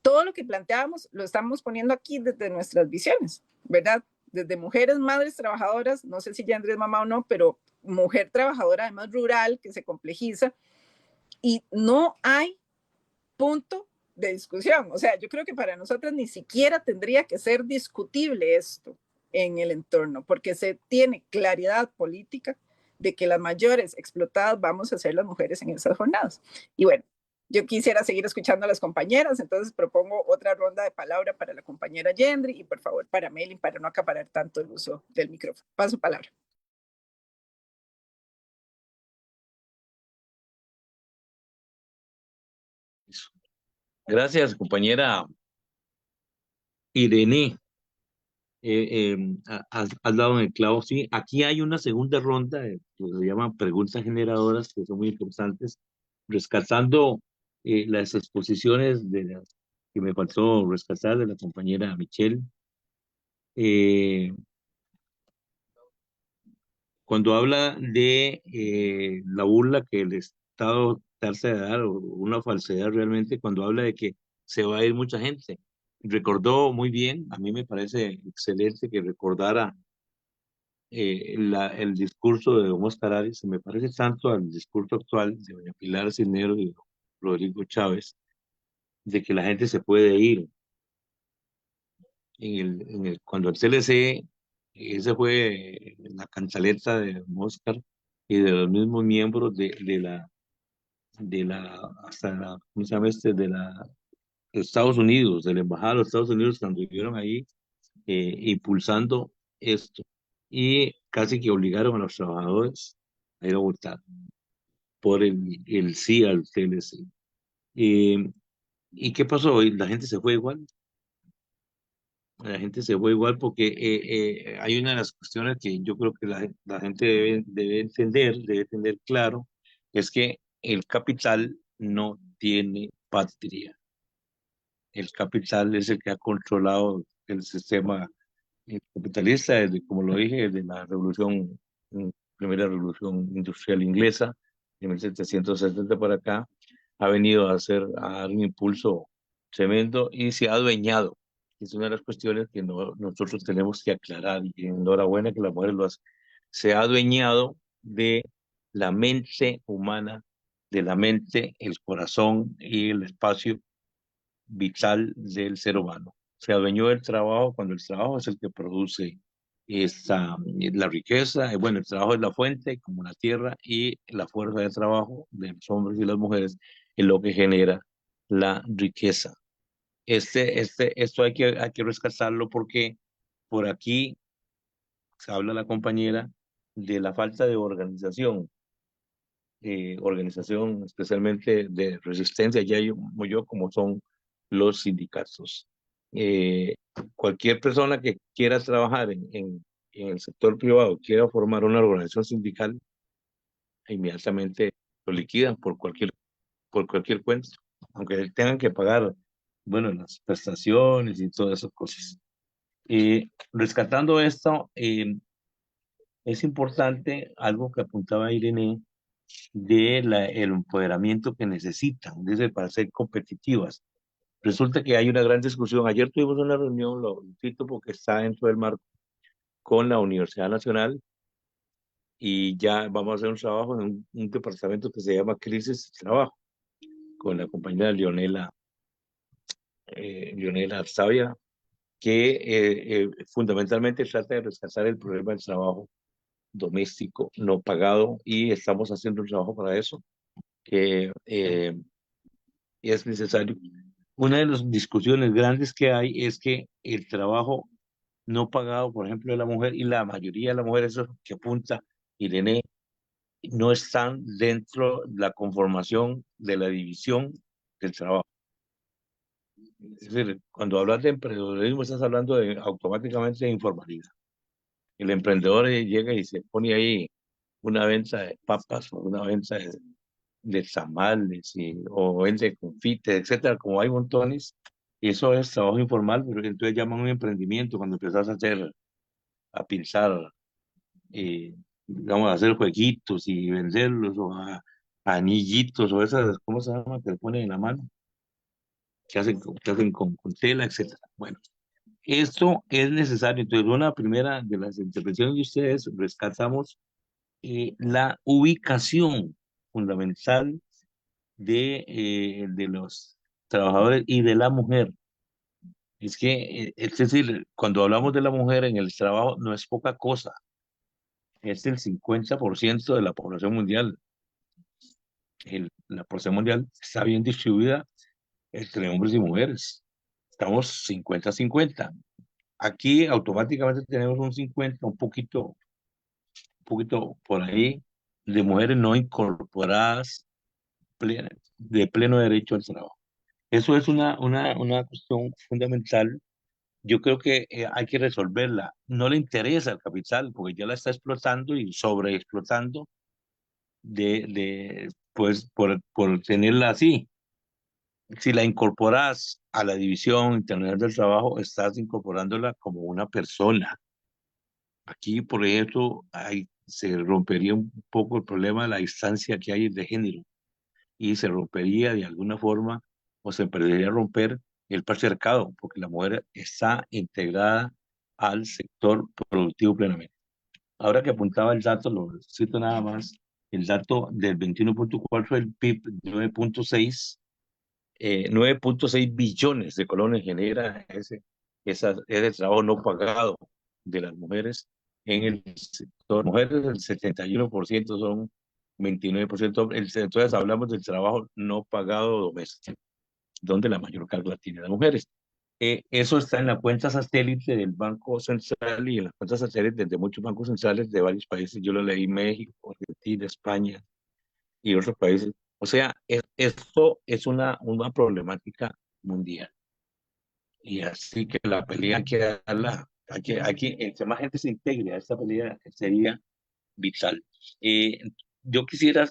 D: todo lo que planteábamos lo estamos poniendo aquí desde nuestras visiones, ¿verdad? Desde mujeres, madres, trabajadoras, no sé si ya Andrés mamá o no, pero mujer trabajadora, además rural, que se complejiza, y no hay punto de discusión. O sea, yo creo que para nosotras ni siquiera tendría que ser discutible esto en el entorno, porque se tiene claridad política de que las mayores explotadas vamos a ser las mujeres en esas jornadas. Y bueno, yo quisiera seguir escuchando a las compañeras, entonces propongo otra ronda de palabra para la compañera Yendri y por favor para Maylin, para no acaparar tanto el uso del micrófono. Paso palabra.
A: Gracias, compañera Irene. Has dado en el clavo, sí. Aquí hay una segunda ronda que se llaman preguntas generadoras, que son muy importantes, rescatando las exposiciones que me faltó rescatar de la compañera Michelle. Cuando habla de la burla que el Estado darse a dar, o una falsedad realmente, cuando habla de que se va a ir mucha gente. Recordó muy bien, a mí me parece excelente que recordara el discurso de Oscar Arias, se me parece tanto al discurso actual de doña Pilar Cisneros y Rodrigo Chávez, de que la gente se puede ir. Cuando el CLC, ese fue la cantaleta de Oscar y de los mismos miembros hasta ¿cómo se llama este? De Estados Unidos, de la Embajada de los Estados Unidos, cuando estuvieron ahí impulsando esto. Y casi que obligaron a los trabajadores a ir a votar por el sí al CLC. ¿Y qué pasó? ¿Y la gente se fue igual? La gente se fue igual porque hay una de las cuestiones que yo creo que la gente debe entender claro, es que el capital no tiene patria. el capital es el que ha controlado el sistema capitalista, desde, como lo dije, desde la primera revolución industrial inglesa, de 1770 para acá, ha venido a dar un impulso tremendo y se ha adueñado. Es una de las cuestiones que nosotros tenemos que aclarar, y enhorabuena que las mujeres lo hacen. Se ha adueñado de la mente humana, de la mente, el corazón y el espacio vital del ser humano. Se adueñó del trabajo cuando el trabajo es el que produce la riqueza. Bueno, el trabajo es la fuente, como la tierra, y la fuerza de trabajo de los hombres y las mujeres es lo que genera la riqueza. Esto hay que rescatarlo porque por aquí se habla la compañera de la falta de organización especialmente de resistencia, ya yo como son los sindicatos. Eh, Cualquier persona que quiera trabajar en el sector privado, quiera formar una organización sindical, inmediatamente lo liquidan por cualquier cuenta, aunque tengan que pagar, bueno, las prestaciones y todas esas cosas. Rescatando esto, es importante algo que apuntaba Irene, el empoderamiento que necesitan, dice, para ser competitivas. Resulta que hay una gran discusión. Ayer tuvimos una reunión, lo cito porque está dentro del marco, con la Universidad Nacional, y ya vamos a hacer un trabajo en un departamento que se llama Crisis de Trabajo, con la compañera Leonela Arstavia, que fundamentalmente trata de rescatar el problema del trabajo doméstico no pagado, y estamos haciendo un trabajo para eso, que es necesario. Una de las discusiones grandes que hay es que el trabajo no pagado, por ejemplo, de la mujer, y la mayoría de las mujeres, eso que apunta Irene, no están dentro de la conformación de la división del trabajo. Es decir, cuando hablas de emprendedorismo, estás hablando automáticamente de informalidad. El emprendedor llega y se pone ahí una venta de papas o una venta de tamales o vende confites, etcétera, como hay montones. Y eso es trabajo informal, pero entonces llaman un emprendimiento cuando empiezas a pinzar, digamos, a hacer jueguitos y venderlos, o a anillitos, o esas, ¿cómo se llama? Que le ponen en la mano, que hacen con tela, etcétera. Bueno, esto es necesario. Entonces, una primera de las intervenciones de ustedes, rescatamos la ubicación fundamental de los trabajadores y de la mujer. Es que, es decir, cuando hablamos de la mujer en el trabajo, no es poca cosa, es el 50% de la población mundial. La población mundial está bien distribuida entre hombres y mujeres. Estamos 50-50. Aquí automáticamente tenemos un 50, un poquito por ahí, de mujeres no incorporadas de pleno derecho al trabajo. Eso es una cuestión fundamental. Yo creo que hay que resolverla. No le interesa al capital porque ya la está explotando y sobreexplotando pues, por tenerla así. Si la incorporas a la División Internacional del Trabajo, estás incorporándola como una persona. Aquí, por ejemplo, se rompería un poco el problema de la distancia que hay de género, y se rompería de alguna forma, o se empezaría a romper el patriarcado, porque la mujer está integrada al sector productivo plenamente. Ahora que apuntaba el dato, lo cito nada más, el dato del 21.4 del PIB, 9.6 billones de colones genera ese trabajo no pagado de las mujeres en el sector. Mujeres, el 71% son 29% hombres. Entonces hablamos del trabajo no pagado doméstico, donde la mayor carga la tiene las mujeres. Eso está en la cuenta satélite del Banco Central y en las cuentas satélites de muchos bancos centrales de varios países. Yo lo leí: México, Argentina, España y otros países. O sea, esto es una problemática mundial. Y así que la pelea hay que darla, entre más gente se integre a esta pelea, sería vital. Eh, yo quisiera,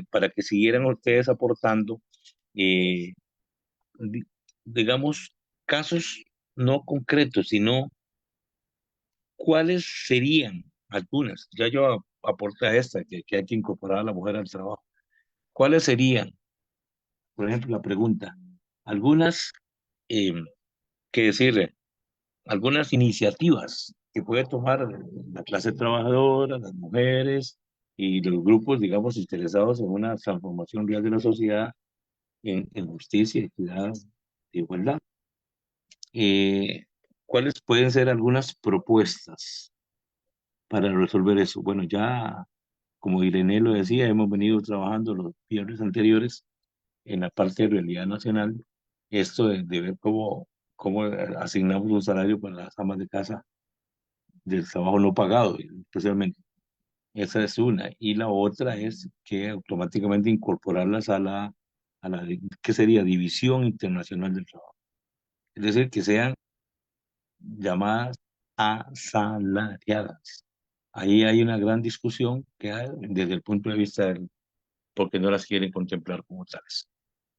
A: para que siguieran ustedes aportando, eh, digamos, casos no concretos, sino cuáles serían algunas. Ya yo aporté a esta, que hay que incorporar a la mujer al trabajo. ¿Cuáles serían, por ejemplo, la pregunta, algunas, eh, que decir, algunas iniciativas que puede tomar la clase trabajadora, las mujeres y los grupos, digamos, interesados en una transformación real de la sociedad en justicia, equidad e igualdad? Eh, ¿Cuáles pueden ser algunas propuestas para resolver eso? Bueno, ya, como Irene lo decía, hemos venido trabajando los viernes anteriores en la parte de realidad nacional, esto de ver cómo asignamos un salario para las amas de casa del trabajo no pagado, especialmente. Esa es una. Y la otra es que automáticamente incorporarlas ¿qué sería? División Internacional del Trabajo. Es decir, que sean llamadas asalariadas. Ahí hay una gran discusión que hay desde el punto de vista del por qué no las quieren contemplar como tales.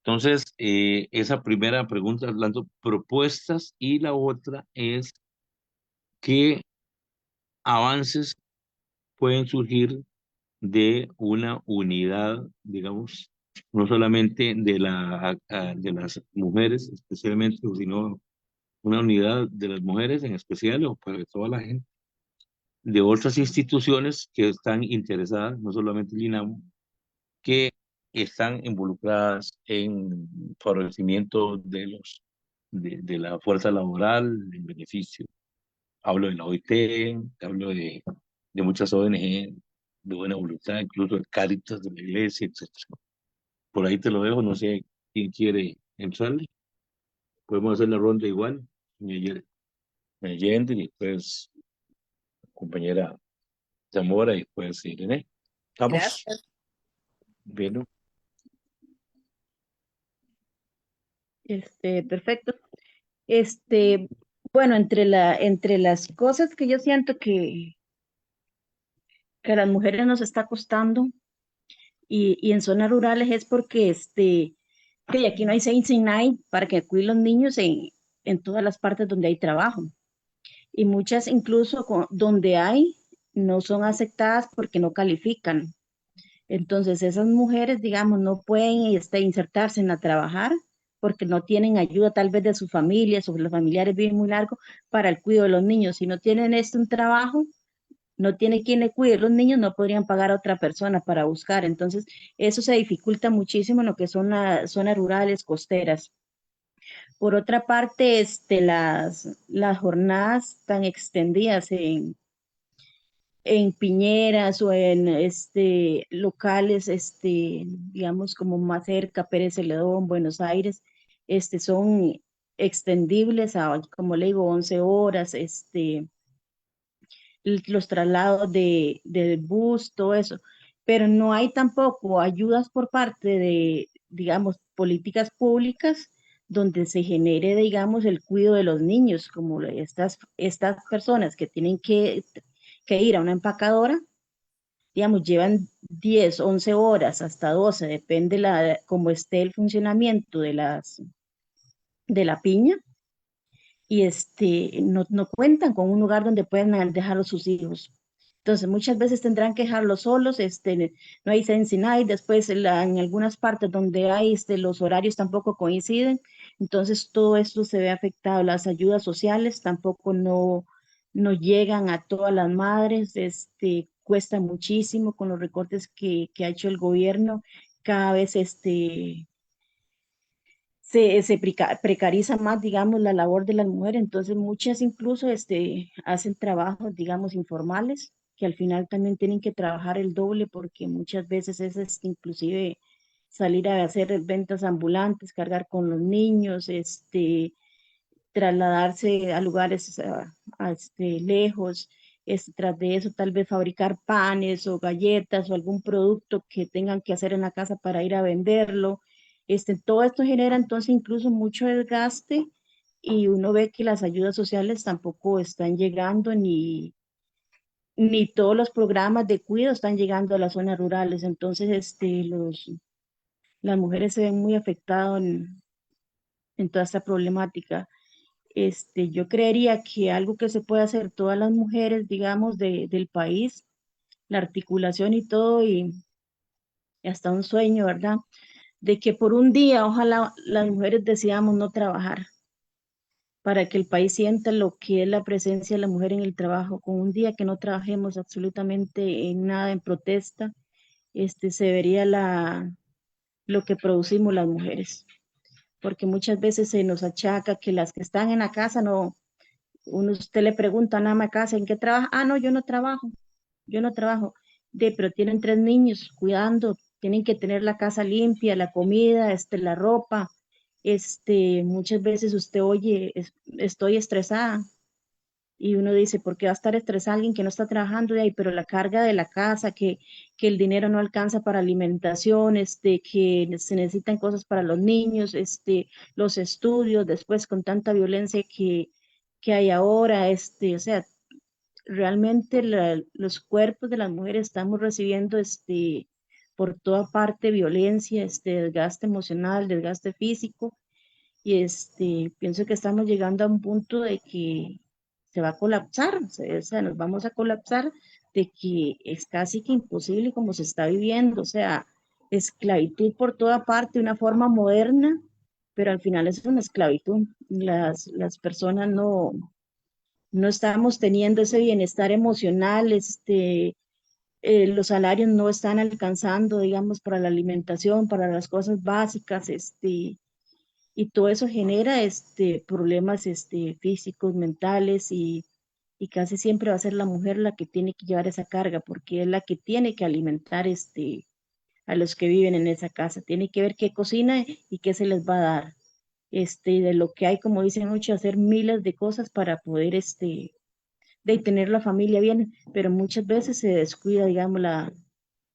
A: Entonces, esa primera pregunta, hablando propuestas, y la otra es qué avances pueden surgir de una unidad, digamos, no solamente de las mujeres especialmente, sino una unidad de las mujeres en especial, o para toda la gente, de otras instituciones que están interesadas, no solamente el INAMU, que están involucradas en favorecimiento de la fuerza laboral en beneficio. Hablo de la OIT, hablo de muchas ONG de buena voluntad, incluso de Cáritas de la iglesia, etcétera. Por ahí te lo dejo, no sé quién quiere entrarle. Podemos hacer la ronda igual. Allende y después compañera Zamora y después Irene. ¿Estamos
D: Gracias.
A: viendo?
C: Perfecto. Este, bueno, entre las cosas que yo siento que a las mujeres nos está costando y en zonas rurales es porque que aquí no hay Saints Night para que cuiden los niños en todas las partes donde hay trabajo. Y muchas incluso donde hay no son aceptadas porque no califican. Entonces esas mujeres, digamos, no pueden insertarse en a trabajar porque no tienen ayuda tal vez de sus familias o los familiares viven muy largo para el cuidado de los niños. Si no tienen un trabajo, no tiene quien le cuide los niños, no podrían pagar a otra persona para buscar. Entonces, eso se dificulta muchísimo en lo que son las zonas rurales costeras. Por otra parte, las jornadas tan extendidas en piñeras o en locales, digamos, como más cerca, Pérez Celedón, Buenos Aires, son extendibles a, como le digo, 11 horas, los traslados del bus, todo eso, pero no hay tampoco ayudas por parte de, digamos, políticas públicas donde se genere, digamos, el cuidado de los niños, como estas personas que tienen que ir a una empacadora, digamos, llevan 10 11 horas, hasta 12 depende cómo esté el funcionamiento de la piña, y no cuentan con un lugar donde puedan dejar a sus hijos. Entonces, muchas veces tendrán que dejarlos solos, no hay Sensinay, después en algunas partes donde hay, los horarios tampoco coinciden, entonces todo esto se ve afectado. Las ayudas sociales tampoco no llegan a todas las madres, cuesta muchísimo con los recortes que ha hecho el gobierno, cada vez se precariza más, digamos, la labor de las mujeres, entonces muchas incluso hacen trabajos, digamos, informales, que al final también tienen que trabajar el doble porque muchas veces es inclusive salir a hacer ventas ambulantes, cargar con los niños, trasladarse a lugares lejos, tras de eso tal vez fabricar panes o galletas o algún producto que tengan que hacer en la casa para ir a venderlo. Todo esto genera entonces incluso mucho desgaste y uno ve que las ayudas sociales tampoco están llegando ni todos los programas de cuidado están llegando a las zonas rurales. Entonces, las mujeres se ven muy afectadas en toda esta problemática. Yo creería que algo que se puede hacer todas las mujeres, digamos, del país, la articulación y todo, y hasta un sueño, ¿verdad? De que por un día, ojalá las mujeres decidamos no trabajar, para que el país sienta lo que es la presencia de la mujer en el trabajo. Con un día que no trabajemos absolutamente en nada, en protesta, se vería lo que producimos las mujeres, porque muchas veces se nos achaca que las que están en la casa no, usted le pregunta a una ama de casa, ¿en qué trabaja? Ah, no, yo no trabajo. Pero tienen 3 niños cuidando, tienen que tener la casa limpia, la comida, la ropa. Muchas veces usted oye, estoy estresada, y uno dice, ¿por qué va a estar estresado alguien que no está trabajando de ahí? Pero la carga de la casa, que el dinero no alcanza para alimentación, que se necesitan cosas para los niños, los estudios, después con tanta violencia que hay ahora, o sea, realmente los cuerpos de las mujeres estamos recibiendo, por toda parte violencia, desgaste emocional, desgaste físico, y pienso que estamos llegando a un punto de que se va a colapsar, o sea, nos vamos a colapsar, de que es casi que imposible como se está viviendo, o sea, esclavitud por toda parte, una forma moderna, pero al final es una esclavitud. Las personas no estamos teniendo ese bienestar emocional, los salarios no están alcanzando, digamos, para la alimentación, para las cosas básicas, y todo eso genera problemas físicos, mentales, y casi siempre va a ser la mujer la que tiene que llevar esa carga, porque es la que tiene que alimentar a los que viven en esa casa, tiene que ver qué cocina y qué se les va a dar. Y de lo que hay, como dicen mucho, hacer miles de cosas para poder de tener la familia bien, pero muchas veces se descuida, digamos,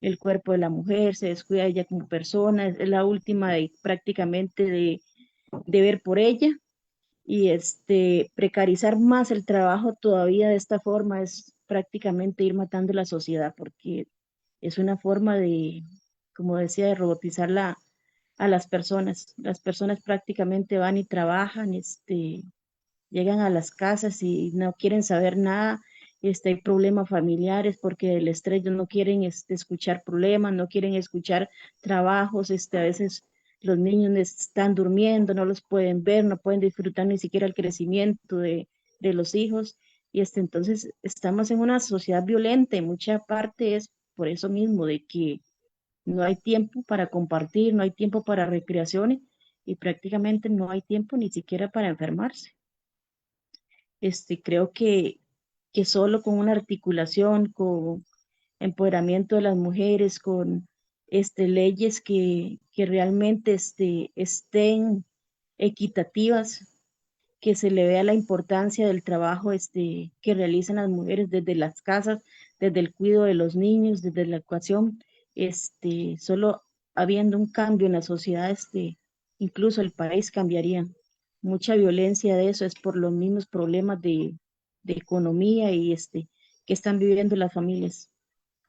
C: el cuerpo de la mujer, se descuida ella como persona, es la última de prácticamente de ver por ella, y precarizar más el trabajo todavía de esta forma es prácticamente ir matando la sociedad, porque es una forma de, como decía, de robotizar a las personas. Las personas prácticamente van y trabajan, llegan a las casas y no quieren saber nada. Hay problemas familiares porque el estrés, no quieren escuchar problemas, no quieren escuchar trabajos, a veces los niños están durmiendo, no los pueden ver, no pueden disfrutar ni siquiera el crecimiento de los hijos, y entonces estamos en una sociedad violenta, y mucha parte es por eso mismo, de que no hay tiempo para compartir, no hay tiempo para recreaciones, y prácticamente no hay tiempo ni siquiera para enfermarse. Creo que solo con una articulación, con empoderamiento de las mujeres, con leyes que realmente estén equitativas, que se le vea la importancia del trabajo que realizan las mujeres desde las casas, desde el cuidado de los niños, desde la educación, solo habiendo un cambio en la sociedad, incluso el país cambiaría. Mucha violencia de eso es por los mismos problemas de economía, y que están viviendo las familias.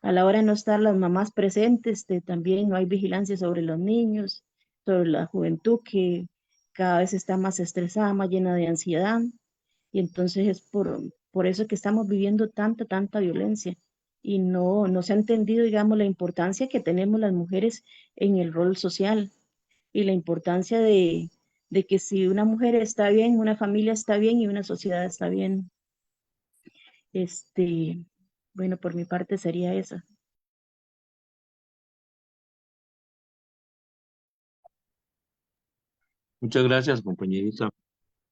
C: A la hora de no estar las mamás presentes, también no hay vigilancia sobre los niños, sobre la juventud, que cada vez está más estresada, más llena de ansiedad. Y entonces es por eso que estamos viviendo tanta violencia. Y no se ha entendido, digamos, la importancia que tenemos las mujeres en el rol social, y la importancia de que si una mujer está bien, una familia está bien y una sociedad está bien. Bueno, por mi parte sería esa.
A: Muchas gracias, compañerita.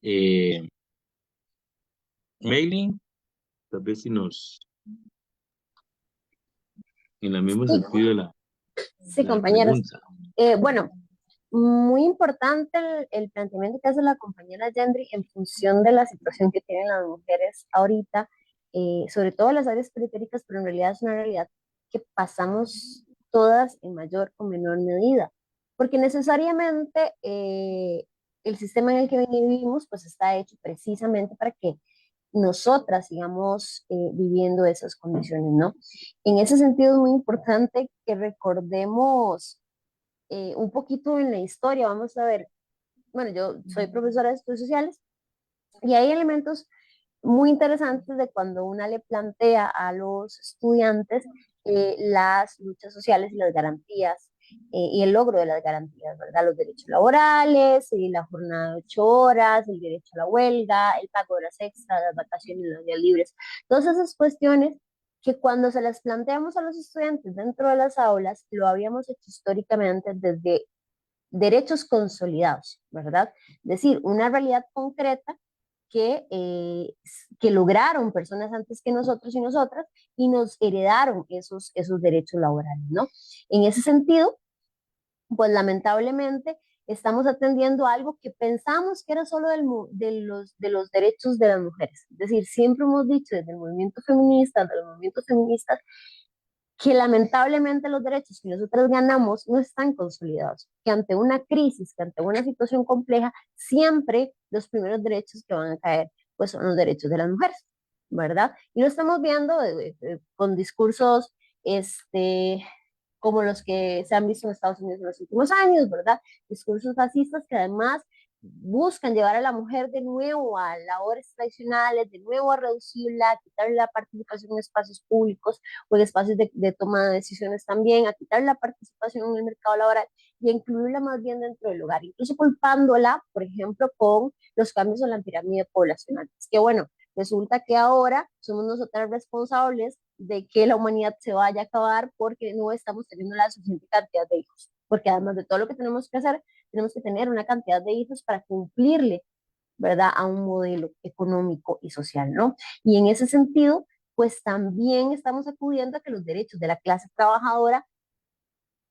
A: Eh, Mailing, tal vez si nos, en el mismo
B: Sí,
A: sentido de
B: sí,
A: la
B: compañeros.
A: pregunta.
B: Bueno, muy importante el planteamiento que hace la compañera Gendry en función de la situación que tienen las mujeres ahorita, sobre todo en las áreas periféricas, pero en realidad es una realidad que pasamos todas en mayor o menor medida, porque necesariamente el sistema en el que vivimos pues está hecho precisamente para que nosotras sigamos viviendo esas condiciones, ¿no? En ese sentido es muy importante que recordemos un poquito en la historia. Vamos a ver, bueno, yo soy profesora de estudios sociales y hay elementos muy interesantes de cuando una le plantea a los estudiantes las luchas sociales y las garantías y el logro de las garantías, ¿verdad? Los derechos laborales, y la jornada de 8 horas, el derecho a la huelga, el pago de horas extras, las vacaciones, los días libres, todas esas cuestiones que cuando se las planteamos a los estudiantes dentro de las aulas, lo habíamos hecho históricamente desde derechos consolidados, ¿verdad? Es decir, una realidad concreta que lograron personas antes que nosotros y nosotras y nos heredaron esos derechos laborales, ¿no? En ese sentido, pues lamentablemente estamos atendiendo a algo que pensamos que era solo de los derechos de las mujeres. Es decir, siempre hemos dicho desde el movimiento feminista, de los movimientos feministas, que lamentablemente los derechos que nosotros ganamos no están consolidados, que ante una crisis, que ante una situación compleja, siempre los primeros derechos que van a caer, pues son los derechos de las mujeres, ¿verdad? Y lo estamos viendo con discursos, como los que se han visto en Estados Unidos en los últimos años, ¿verdad? Discursos fascistas que además buscan llevar a la mujer de nuevo a labores tradicionales, de nuevo a reducirla, a quitarle la participación en espacios públicos o en espacios de toma de decisiones también, a quitarle la participación en el mercado laboral y a incluirla más bien dentro del hogar, incluso culpándola, por ejemplo, con los cambios en la pirámide poblacional. Es que bueno, resulta que ahora somos nosotras responsables de que la humanidad se vaya a acabar porque no estamos teniendo la suficiente cantidad de hijos. Porque además de todo lo que tenemos que hacer, tenemos que tener una cantidad de hijos para cumplirle, ¿verdad?, a un modelo económico y social, ¿no? Y en ese sentido, pues también estamos acudiendo a que los derechos de la clase trabajadora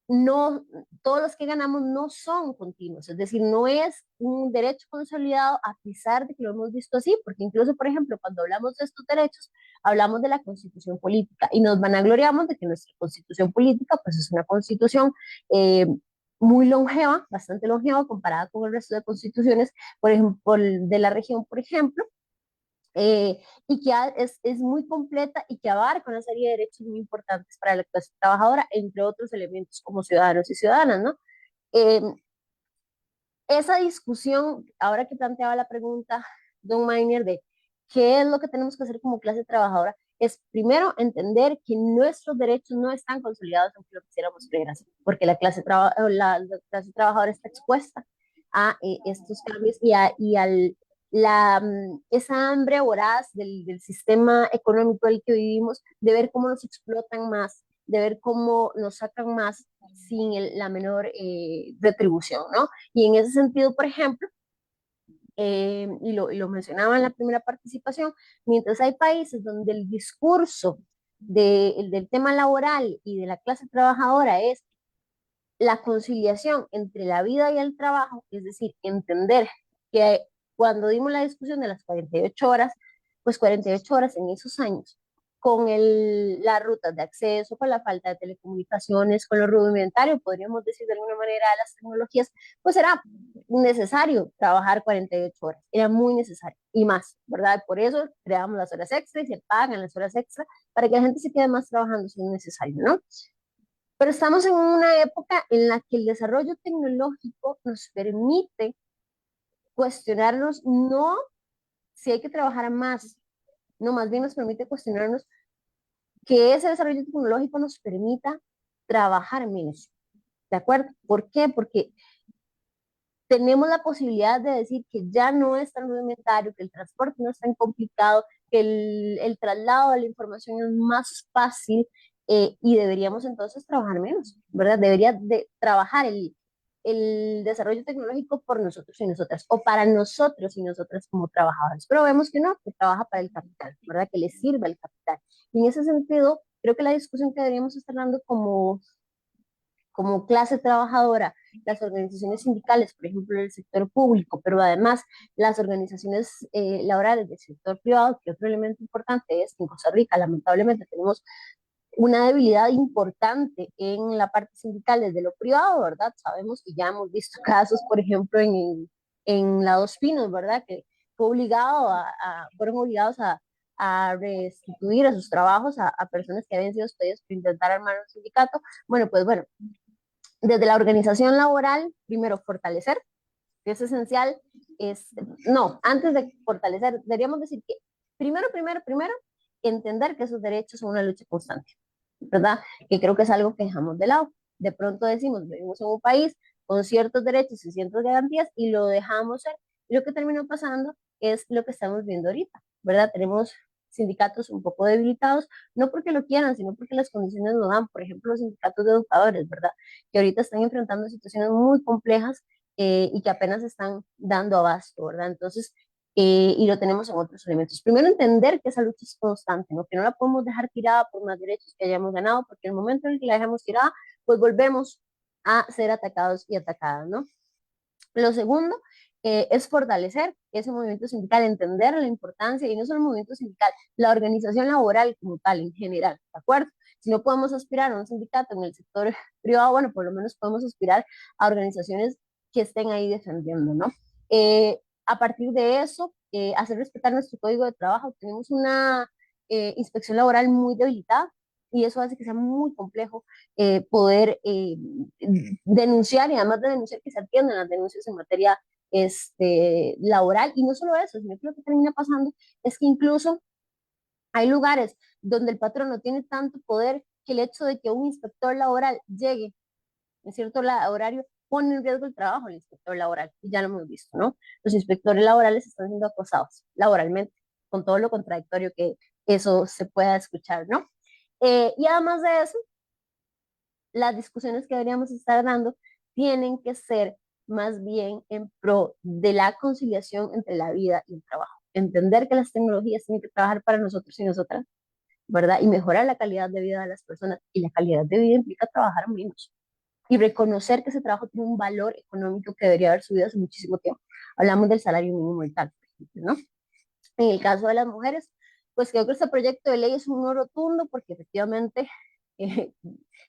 B: no, todos los que ganamos no son continuos, es decir, no es un derecho consolidado a pesar de que lo hemos visto así, porque incluso, por ejemplo, cuando hablamos de estos derechos, hablamos de la constitución política y nos vanagloriamos de que nuestra constitución política pues es una constitución eh, muy longeva, bastante longeva comparada con el resto de constituciones, por ejemplo, de la región, por ejemplo, y que es muy completa y que abarca una serie de derechos muy importantes para la clase trabajadora, entre otros elementos como ciudadanos y ciudadanas, ¿no? Eh, esa discusión, ahora que planteaba la pregunta, don Maynard, de qué es lo que tenemos que hacer como clase trabajadora, es primero entender que nuestros derechos no están consolidados aunque lo quisiéramos creer así, porque la clase trabajadora está expuesta a estos cambios y esa hambre voraz del sistema económico en el que vivimos, de ver cómo nos explotan más, de ver cómo nos sacan más sin la menor retribución, ¿no? Y en ese sentido, por ejemplo, y lo mencionaba en la primera participación, mientras hay países donde el discurso del tema laboral y de la clase trabajadora es la conciliación entre la vida y el trabajo, es decir, entender que cuando dimos la discusión de las 48 horas, pues 48 horas en esos años, con las rutas de acceso, con la falta de telecomunicaciones, con lo rudimentario, podríamos decir de alguna manera, de las tecnologías, pues era necesario trabajar 48 horas, era muy necesario y más, ¿verdad? Por eso creamos las horas extras y se pagan las horas extras para que la gente se quede más trabajando si es necesario, ¿no? Pero estamos en una época en la que el desarrollo tecnológico nos permite cuestionarnos no si hay que trabajar más, no, más bien nos permite cuestionarnos que ese desarrollo tecnológico nos permita trabajar menos. ¿De acuerdo? ¿Por qué? Porque tenemos la posibilidad de decir que ya no es tan rudimentario, que el transporte no es tan complicado, que el traslado de la información es más fácil y deberíamos entonces trabajar menos, ¿verdad? Debería de trabajar el desarrollo tecnológico por nosotros y nosotras, o para nosotros y nosotras como trabajadores. Pero vemos que no, que trabaja para el capital, ¿verdad? Que le sirve al capital. Y en ese sentido, creo que la discusión que deberíamos estar dando como clase trabajadora, las organizaciones sindicales, por ejemplo, del sector público, pero además las organizaciones laborales del sector privado, que otro elemento importante es que en Costa Rica, lamentablemente, tenemos una debilidad importante en la parte sindical desde lo privado, ¿verdad? Sabemos que ya hemos visto casos, por ejemplo, en la Dos Pinos, ¿verdad? Que fueron obligados a restituir a sus trabajos a personas que habían sido despedidas por intentar armar un sindicato. Bueno, pues bueno, desde la organización laboral, primero fortalecer que es esencial, no, antes de fortalecer, deberíamos decir que primero, entender que esos derechos son una lucha constante, ¿verdad? Que creo que es algo que dejamos de lado. De pronto decimos, vivimos en un país con ciertos derechos y ciertas garantías y lo dejamos ser. Y lo que terminó pasando es lo que estamos viendo ahorita, ¿verdad? Tenemos sindicatos un poco debilitados, no porque lo quieran, sino porque las condiciones lo dan. Por ejemplo, los sindicatos de educadores, ¿verdad? Que ahorita están enfrentando situaciones muy complejas y que apenas están dando abasto, ¿verdad? Entonces, y lo tenemos en otros elementos. Primero, entender que esa lucha es constante, ¿no? Que no la podemos dejar tirada por más derechos que hayamos ganado, porque en el momento en el que la dejamos tirada, pues volvemos a ser atacados y atacadas, ¿no? Lo segundo es fortalecer ese movimiento sindical, entender la importancia, y no solo el movimiento sindical, la organización laboral como tal, en general, ¿de acuerdo? Si no podemos aspirar a un sindicato en el sector privado, bueno, por lo menos podemos aspirar a organizaciones que estén ahí defendiendo, ¿no? A partir de eso, hacer respetar nuestro código de trabajo. Tenemos una inspección laboral muy debilitada y eso hace que sea muy complejo poder denunciar, y además de denunciar, que se atiendan las denuncias en materia laboral. Y no solo eso, sino que lo que termina pasando es que incluso hay lugares donde el patrón no tiene tanto poder, que el hecho de que un inspector laboral llegue en cierto horario pone en riesgo el trabajo del inspector laboral, y ya lo hemos visto, ¿no? Los inspectores laborales están siendo acosados laboralmente, con todo lo contradictorio que eso se pueda escuchar, ¿no? Y además de eso, las discusiones que deberíamos estar dando tienen que ser más bien en pro de la conciliación entre la vida y el trabajo. Entender que las tecnologías tienen que trabajar para nosotros y nosotras, ¿verdad? Y mejorar la calidad de vida de las personas. Y la calidad de vida implica trabajar menos. Y reconocer que ese trabajo tiene un valor económico que debería haber subido hace muchísimo tiempo. Hablamos del salario mínimo vital, por ejemplo, ¿no? En el caso de las mujeres, pues creo que este proyecto de ley es un no rotundo, porque efectivamente eh,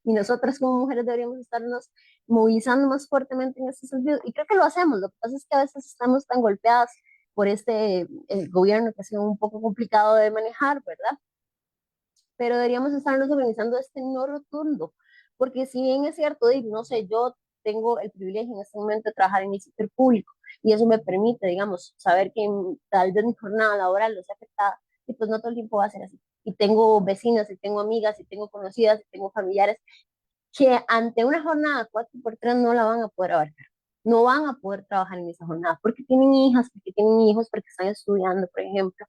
B: y nosotras como mujeres deberíamos estarnos movilizando más fuertemente en este sentido, y creo que lo hacemos. Lo que pasa es que a veces estamos tan golpeadas por el gobierno, que ha sido un poco complicado de manejar, ¿verdad? Pero deberíamos estarnos organizando este no rotundo, porque si bien es cierto, no sé, yo tengo el privilegio en este momento de trabajar en el sector público, y eso me permite, digamos, saber que tal vez mi jornada laboral no sea afectada, y pues no todo el tiempo va a ser así. Y tengo vecinas, y tengo amigas, y tengo conocidas, y tengo familiares que ante una jornada 4x3 no la van a poder abarcar. No van a poder trabajar en esa jornada porque tienen hijas, porque tienen hijos, porque están estudiando, por ejemplo.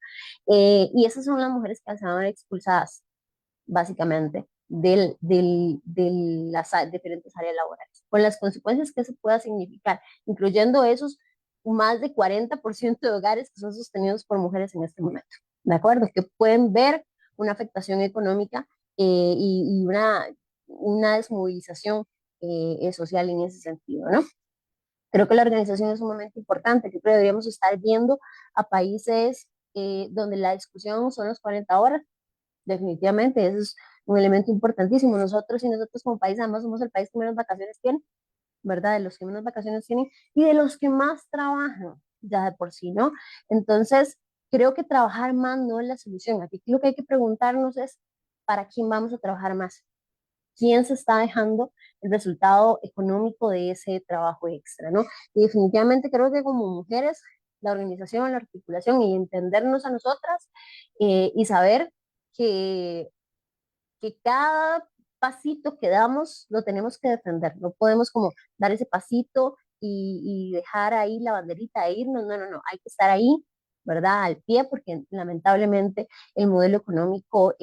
B: Y esas son las mujeres que se van a ver expulsadas, básicamente, de las diferentes áreas laborales, con las consecuencias que eso pueda significar, incluyendo esos más de 40% de hogares que son sostenidos por mujeres en este momento, ¿de acuerdo? Que pueden ver una afectación económica y una desmovilización social en ese sentido, ¿no? Creo que la organización es sumamente importante. Creo que deberíamos estar viendo a países donde la discusión son las 40 horas. Definitivamente, eso es un elemento importantísimo. Nosotros y nosotros como país, además, somos el país que menos vacaciones tiene, ¿verdad? De los que menos vacaciones tienen y de los que más trabajan, ya de por sí, ¿no? Entonces, creo que trabajar más no es la solución. Aquí lo que hay que preguntarnos es, ¿para quién vamos a trabajar más? ¿Quién se está dejando el resultado económico de ese trabajo extra, ¿no? Y definitivamente creo que como mujeres, la organización, la articulación y entendernos a nosotras y saber que, que cada pasito que damos lo tenemos que defender. No podemos como dar ese pasito y dejar ahí la banderita e irnos. No, no, no. Hay que estar ahí, ¿verdad? Al pie, porque lamentablemente el modelo económico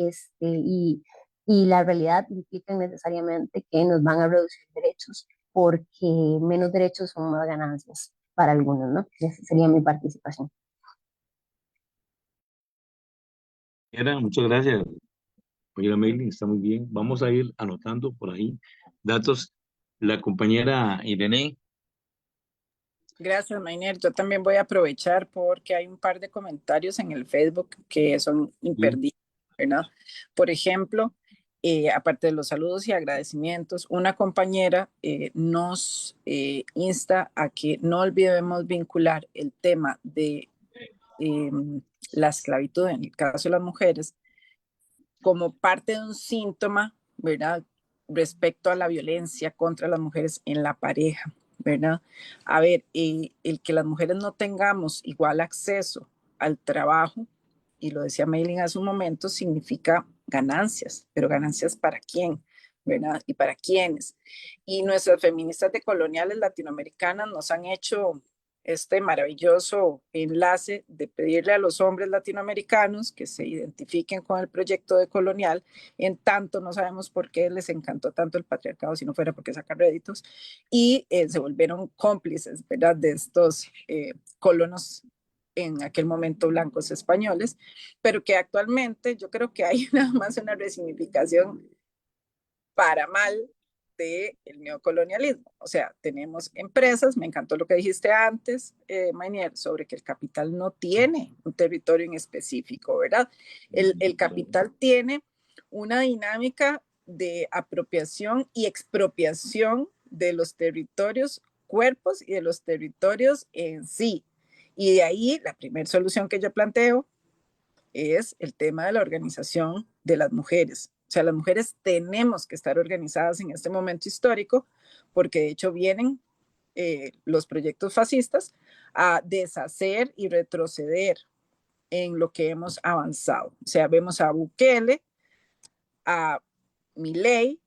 B: y la realidad implican necesariamente que nos van a reducir derechos, porque menos derechos son más ganancias para algunos, ¿no? Esa sería mi participación.
A: Muchas gracias. Oiga, Mailing, está muy bien. Vamos a ir anotando por ahí datos. La compañera Irene.
D: Gracias, Maynard. Yo también voy a aprovechar porque hay un par de comentarios en el Facebook que son imperdibles, ¿verdad? Por ejemplo, aparte de los saludos y agradecimientos, una compañera nos insta a que no olvidemos vincular el tema de la esclavitud, en el caso de las mujeres, como parte de un síntoma, ¿verdad? Respecto a la violencia contra las mujeres en la pareja, ¿verdad? A ver, el que las mujeres no tengamos igual acceso al trabajo, y lo decía Maylin hace un momento, significa ganancias, pero ganancias ¿para quién? ¿Verdad? ¿Y para quiénes? Y nuestras feministas decoloniales latinoamericanas nos han hecho este maravilloso enlace de pedirle a los hombres latinoamericanos que se identifiquen con el proyecto decolonial, en tanto no sabemos por qué les encantó tanto el patriarcado, si no fuera porque sacan réditos, y se volvieron cómplices, ¿verdad?, de estos colonos en aquel momento blancos españoles, pero que actualmente yo creo que hay nada más una resignificación para mal del neocolonialismo. O sea, tenemos empresas, me encantó lo que dijiste antes, Mainier, sobre que el capital no tiene un territorio en específico, ¿verdad? El capital tiene una dinámica de apropiación y expropiación de los territorios, cuerpos y de los territorios en sí. Y de ahí la primera solución que yo planteo es el tema de la organización de las mujeres. O sea, las mujeres tenemos que estar organizadas en este momento histórico porque de hecho vienen los proyectos fascistas a deshacer y retroceder en lo que hemos avanzado. O sea, vemos a Bukele, a Milei,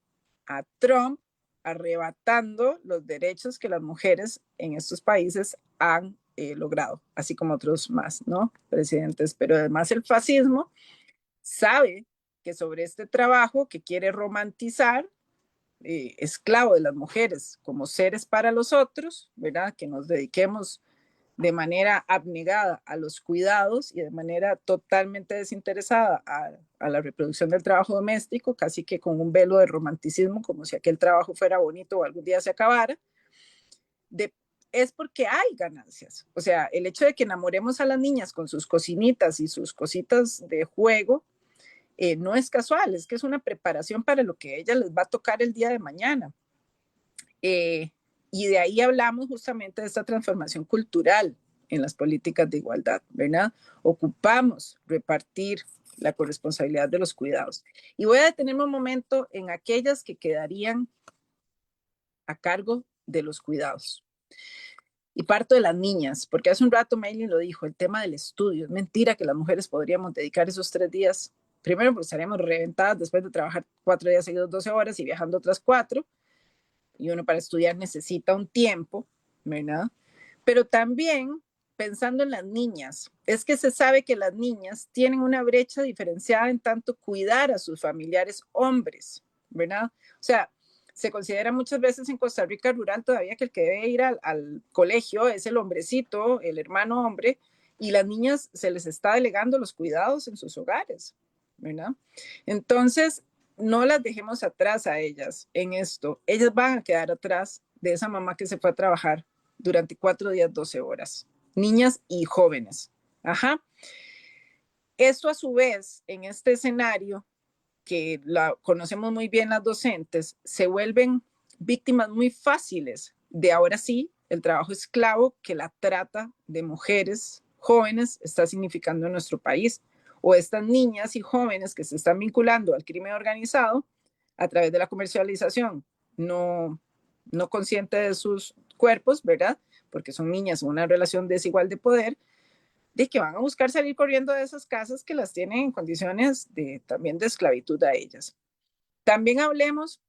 D: a Trump, arrebatando los derechos que las mujeres en estos países han logrado, así como otros más, ¿no? Presidentes. Pero además el fascismo sabe que sobre este trabajo que quiere romantizar, esclavo de las mujeres como seres para los otros, ¿verdad? Que nos dediquemos de manera abnegada a los cuidados y de manera totalmente desinteresada a la reproducción del trabajo doméstico, casi que con un velo de romanticismo, como si aquel trabajo fuera bonito o algún día se acabara, es porque hay ganancias. O sea, el hecho de que enamoremos a las niñas con sus cocinitas y sus cositas de juego, no es casual, es que es una preparación para lo que a ellas les va a tocar el día de mañana. Y de ahí hablamos justamente de esta transformación cultural en las políticas de igualdad, ¿verdad? Ocupamos repartir la corresponsabilidad de los cuidados. Y voy a detenerme un momento en aquellas que quedarían a cargo de los cuidados. Y parto de las niñas, porque hace un rato Maylin lo dijo, el tema del estudio. Es mentira que las mujeres podríamos dedicar esos 3 días. Primero, pues estaríamos reventadas después de trabajar 4 días seguidos, 12 horas y viajando otras 4. Y uno para estudiar necesita un tiempo, ¿verdad? Pero también pensando en las niñas, es que se sabe que las niñas tienen una brecha diferenciada en tanto cuidar a sus familiares hombres, ¿verdad? O sea, se considera muchas veces en Costa Rica rural todavía que el que debe ir al colegio es el hombrecito, el hermano hombre, y las niñas se les está delegando los cuidados en sus hogares, ¿verdad? Entonces, no las dejemos atrás a ellas en esto. Ellas van a quedar atrás de esa mamá que se fue a trabajar durante 4 días, 12 horas. Niñas y jóvenes. Ajá. Esto a su vez, en este escenario, que la conocemos muy bien las docentes, se vuelven víctimas muy fáciles de ahora sí el trabajo esclavo que la trata de mujeres jóvenes está significando en nuestro país, o estas niñas y jóvenes que se están vinculando al crimen organizado a través de la comercialización no consciente de sus cuerpos, ¿verdad? Porque son niñas en una relación desigual de poder, de que van a buscar salir corriendo de esas casas que las tienen en condiciones también de esclavitud a ellas. También hablemos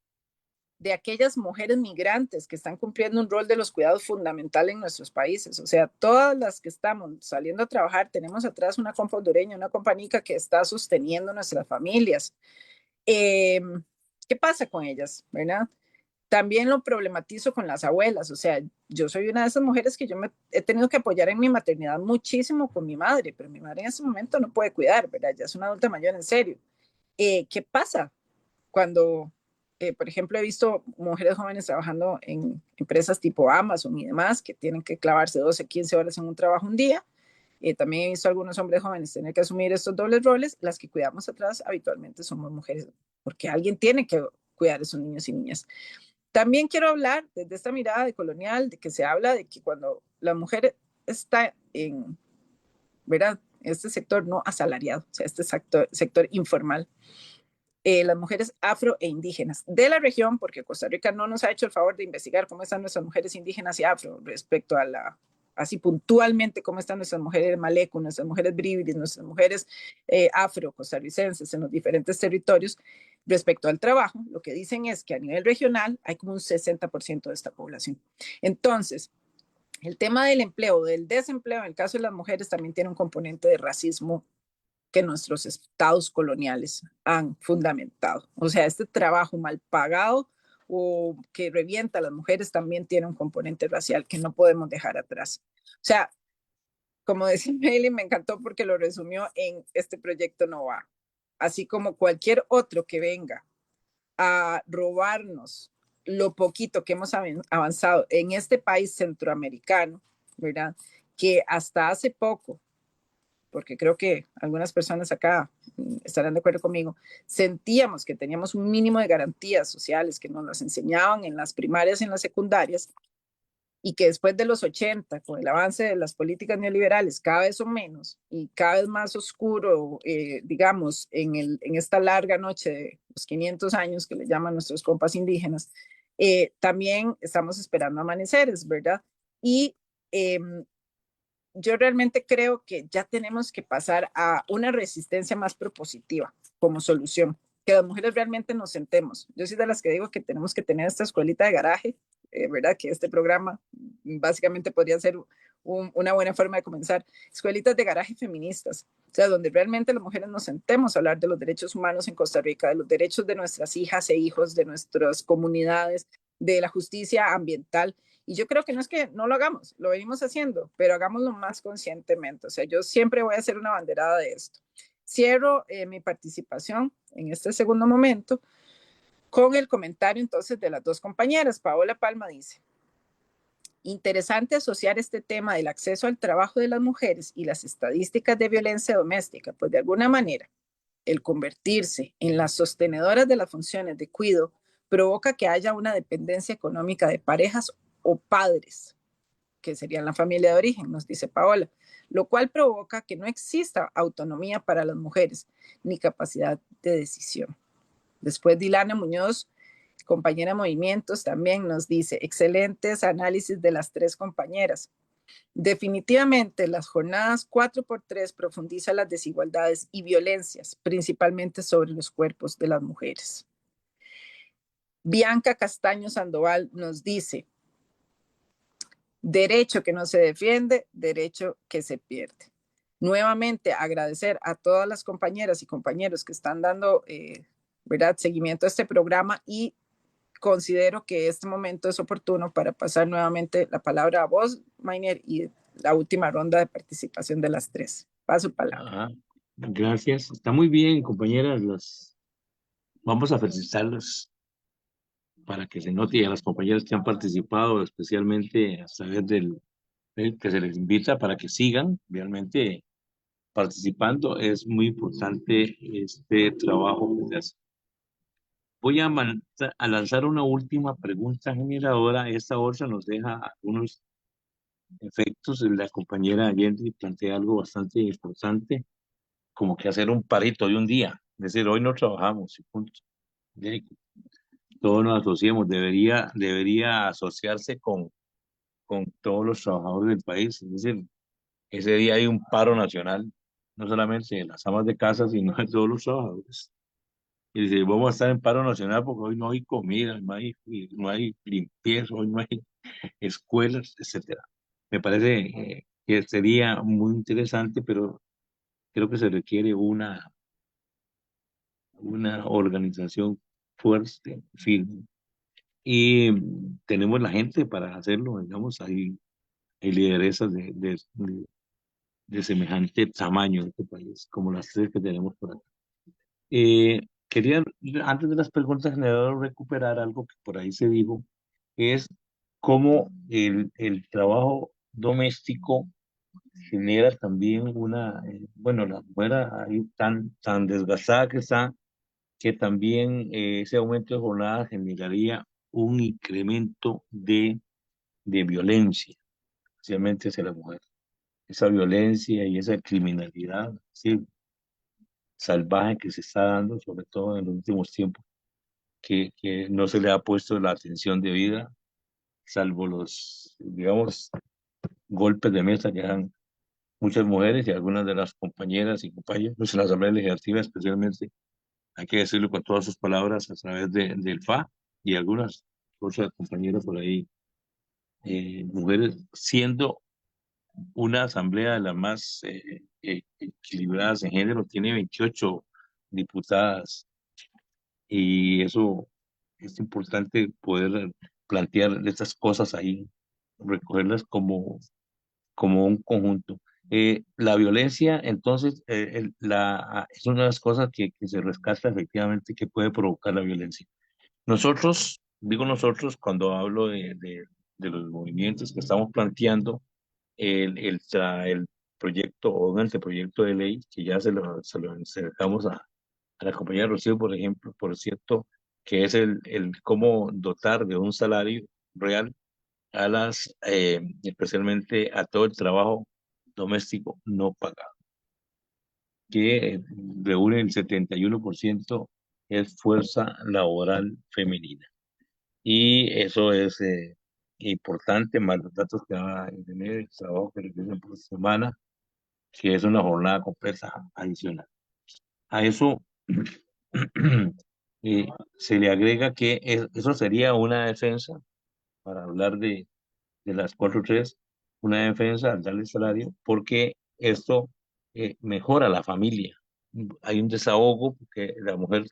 D: de aquellas mujeres migrantes que están cumpliendo un rol de los cuidados fundamental en nuestros países. O sea, todas las que estamos saliendo a trabajar, tenemos atrás una compa hondureña, una compañía que está sosteniendo nuestras familias. ¿Qué pasa con ellas, verdad? También lo problematizo con las abuelas, o sea, yo soy una de esas mujeres que he tenido que apoyar en mi maternidad muchísimo con mi madre, pero mi madre en ese momento no puede cuidar, ¿verdad? Ya es una adulta mayor en serio. ¿Qué pasa cuando, por ejemplo, he visto mujeres jóvenes trabajando en empresas tipo Amazon y demás, que tienen que clavarse 12, 15 horas en un trabajo un día? También he visto a algunos hombres jóvenes tener que asumir estos dobles roles. Las que cuidamos atrás habitualmente somos mujeres, porque alguien tiene que cuidar a esos niños y niñas. También quiero hablar desde esta mirada de colonial, de que se habla de que cuando la mujer está en, ¿verdad?, este sector no asalariado, o sea, este sector informal, las mujeres afro e indígenas de la región, porque Costa Rica no nos ha hecho el favor de investigar cómo están nuestras mujeres indígenas y afro respecto a así puntualmente cómo están nuestras mujeres malecu, nuestras mujeres briviris, nuestras mujeres afro costarricenses en los diferentes territorios respecto al trabajo. Lo que dicen es que a nivel regional hay como un 60% de esta población. Entonces, el tema del empleo, del desempleo, en el caso de las mujeres, también tiene un componente de racismo que nuestros estados coloniales han fundamentado. O sea, este trabajo mal pagado o que revienta a las mujeres también tiene un componente racial que no podemos dejar atrás. O sea, como decía Meli, me encantó porque lo resumió en este proyecto no va. Así como cualquier otro que venga a robarnos lo poquito que hemos avanzado en este país centroamericano, ¿verdad? Que hasta hace poco, porque creo que algunas personas acá estarán de acuerdo conmigo, sentíamos que teníamos un mínimo de garantías sociales que nos las enseñaban en las primarias y en las secundarias, y que después de los 80, con el avance de las políticas neoliberales, cada vez son menos y cada vez más oscuro, digamos, en esta larga noche de los 500 años que le llaman nuestros compas indígenas, también estamos esperando amaneceres, ¿verdad? Y yo realmente creo que ya tenemos que pasar a una resistencia más propositiva como solución, que las mujeres realmente nos sentemos. Yo soy de las que digo que tenemos que tener esta escuelita de garaje, ¿verdad? Que este programa básicamente podría ser una buena forma de comenzar. Escuelitas de garaje feministas, o sea, donde realmente las mujeres nos sentemos a hablar de los derechos humanos en Costa Rica, de los derechos de nuestras hijas e hijos, de nuestras comunidades, de la justicia ambiental. Y yo creo que no es que no lo hagamos, lo venimos haciendo, pero hagámoslo más conscientemente. O sea, yo siempre voy a ser una banderada de esto. Cierro mi participación en este segundo momento con el comentario entonces de las dos compañeras. Paola Palma dice, interesante asociar este tema del acceso al trabajo de las mujeres y las estadísticas de violencia doméstica, pues de alguna manera el convertirse en las sostenedoras de las funciones de cuidado provoca que haya una dependencia económica de parejas o padres, que serían la familia de origen, nos dice Paola, lo cual provoca que no exista autonomía para las mujeres ni capacidad de decisión. Después Dilana Muñoz, compañera de Movimientos, también nos dice, excelentes análisis de las tres compañeras. Definitivamente, las jornadas 4x3 profundizan las desigualdades y violencias, principalmente sobre los cuerpos de las mujeres. Bianca Castaño Sandoval nos dice, derecho que no se defiende, derecho que se pierde. Nuevamente, agradecer a todas las compañeras y compañeros que están dando ¿verdad? Seguimiento a este programa, y considero que este momento es oportuno para pasar nuevamente la palabra a vos, Mainer, y la última ronda de participación de las tres. Paso palabra.
A: Gracias. Está muy bien, compañeras. Vamos a felicitarlas para que se note, y a las compañeras que han participado, especialmente a través que se les invita para que sigan realmente participando. Es muy importante este trabajo que se hace. Voy a lanzar una última pregunta generadora. Esta bolsa nos deja algunos efectos. La compañera Yendy plantea algo bastante importante, como que hacer un parito de un día. Es decir, hoy no trabajamos y punto. Todos nos asociemos. Debería asociarse con todos los trabajadores del país. Es decir, ese día hay un paro nacional, no solamente de las amas de casa, sino de todos los trabajadores. Y dice, vamos a estar en paro nacional porque hoy no hay comida, no hay limpieza, hoy no hay escuelas, etcétera. Me parece que sería muy interesante, pero creo que se requiere una organización fuerte, firme. Y tenemos la gente para hacerlo, digamos, hay lideresas de semejante tamaño en este país, como las tres que tenemos por acá. Quería, antes de las preguntas generadoras, recuperar algo que por ahí se dijo, que es cómo el trabajo doméstico genera también bueno, la mujer ahí tan desgastada que está, que también ese aumento de jornada generaría un incremento de violencia, especialmente hacia la mujer. Esa violencia y esa criminalidad, sí, salvaje que se está dando, sobre todo en los últimos tiempos, que no se le ha puesto la atención debida, salvo los, digamos, golpes de mesa que dan muchas mujeres y algunas de las compañeras y compañeros en la Asamblea Legislativa, especialmente, hay que decirlo con todas sus palabras a través del FA y algunas otras compañeras por ahí, mujeres, siendo una asamblea de las más equilibradas en género, tiene 28 diputadas y eso es importante poder plantear estas cosas ahí, recogerlas como un conjunto. La violencia, entonces, es una de las cosas que se rescata efectivamente que puede provocar la violencia. Nosotros, digo nosotros, cuando hablo de los movimientos que estamos planteando, el proyecto o un anteproyecto de ley que ya se lo acercamos a la compañera Rocío, por ejemplo, por cierto, que es el cómo dotar de un salario real especialmente a todo el trabajo doméstico no pagado, que reúne el 71% es fuerza laboral femenina. Y eso es importante, más los datos que va a tener el trabajo que realizan por semana, que es una jornada completa adicional. A eso eh, se le agrega que eso sería una defensa, para hablar de las 4-3, una defensa al darle salario, porque esto mejora la familia. Hay un desahogo porque la mujer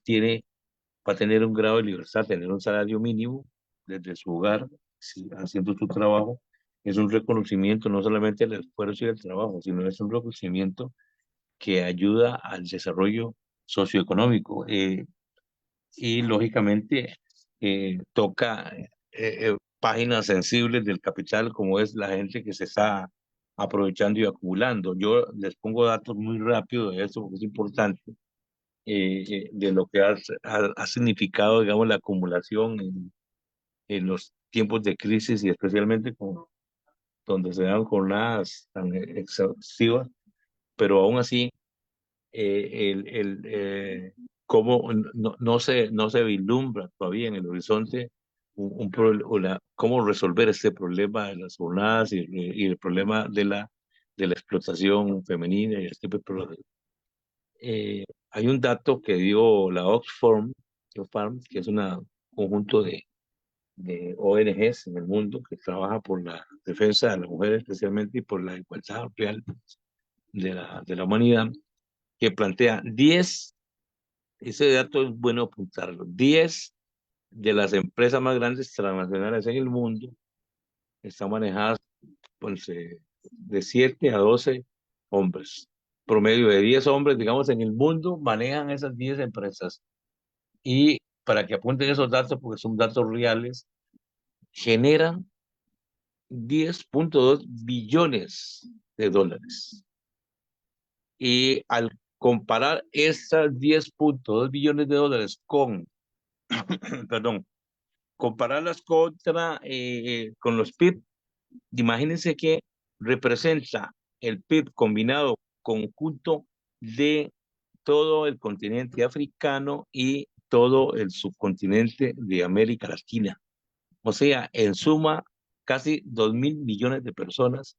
A: va a tener un grado de libertad, tener un salario mínimo desde su hogar, haciendo su trabajo. Es un reconocimiento no solamente del esfuerzo y del trabajo, sino es un reconocimiento que ayuda al desarrollo socioeconómico. Y lógicamente toca páginas sensibles del capital como es la gente que se está aprovechando y acumulando. Yo les pongo datos muy rápido de eso porque es importante, de lo que ha significado, digamos, la acumulación en los tiempos de crisis y especialmente donde se dan jornadas tan exhaustivas, pero aún así cómo no se vislumbra todavía en el horizonte cómo resolver este problema de las jornadas y el problema de la explotación femenina y este tipo de problemas. Hay un dato que dio la Oxfam, que es un conjunto de ONGs en el mundo que trabaja por la defensa de las mujeres especialmente y por la igualdad real de la humanidad, que plantea 10. Ese dato es bueno apuntarlo. 10 de las empresas más grandes transnacionales en el mundo están manejadas pues, de 7 a 12 hombres. Promedio de 10 hombres, digamos, en el mundo manejan esas 10 empresas. Y para que apunten esos datos, porque son datos reales, generan 10.2 billones de dólares. Y al comparar esas 10.2 billones de dólares perdón, compararlas con los PIB, imagínense que representa el PIB combinado conjunto de todo el continente africano y todo el subcontinente de América Latina. O sea, en suma, casi 2.000 millones de personas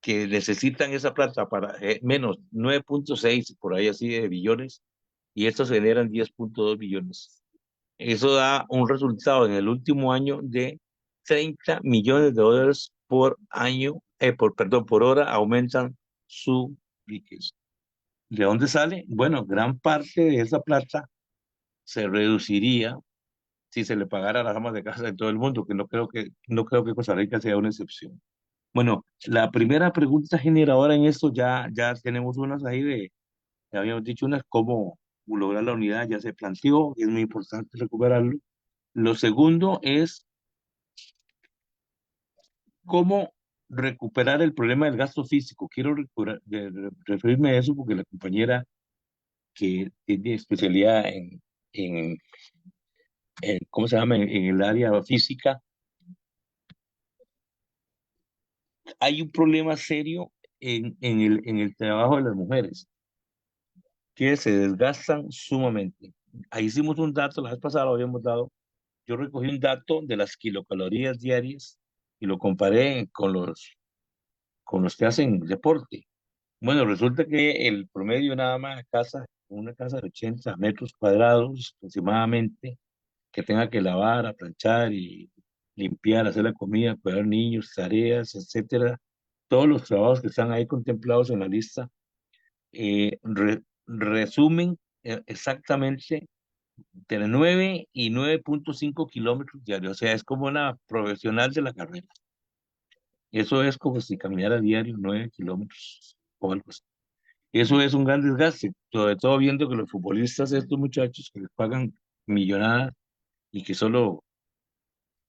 A: que necesitan esa plata para menos 9.6 por ahí así de billones, y estos generan 10.2 billones. Eso da un resultado en el último año de 30 millones de dólares por año, perdón, por hora aumentan su riqueza. ¿De dónde sale? Bueno, gran parte de esa plata se reduciría si se le pagara a las amas de casa de todo el mundo, que no creo que Costa Rica sea una excepción. Bueno, la primera pregunta generadora en esto, ya tenemos unas ahí ya habíamos dicho unas, cómo lograr la unidad, ya se planteó, es muy importante recuperarlo. Lo segundo es cómo recuperar el problema del gasto físico. Quiero referirme a eso porque la compañera que tiene especialidad ¿cómo se llama? En el área física, hay un problema serio en el trabajo de las mujeres. que se desgastan sumamente. Ahí hicimos un dato, la vez pasada lo habíamos dado. Yo recogí un dato de las kilocalorías diarias y lo comparé con los que hacen deporte. Bueno, resulta que el promedio nada más de casa, una casa de 80 metros cuadrados aproximadamente, que tenga que lavar, aplanchar y limpiar, hacer la comida, cuidar niños, tareas, etcétera, todos los trabajos que están ahí contemplados en la lista, resumen exactamente entre 9 y 9,5 kilómetros diarios. O sea, es como una profesional de la carrera. Eso es como si caminara diario 9 kilómetros o algo así. Eso es un gran desgaste, sobre todo viendo que los futbolistas, estos muchachos que les pagan millonadas y que solo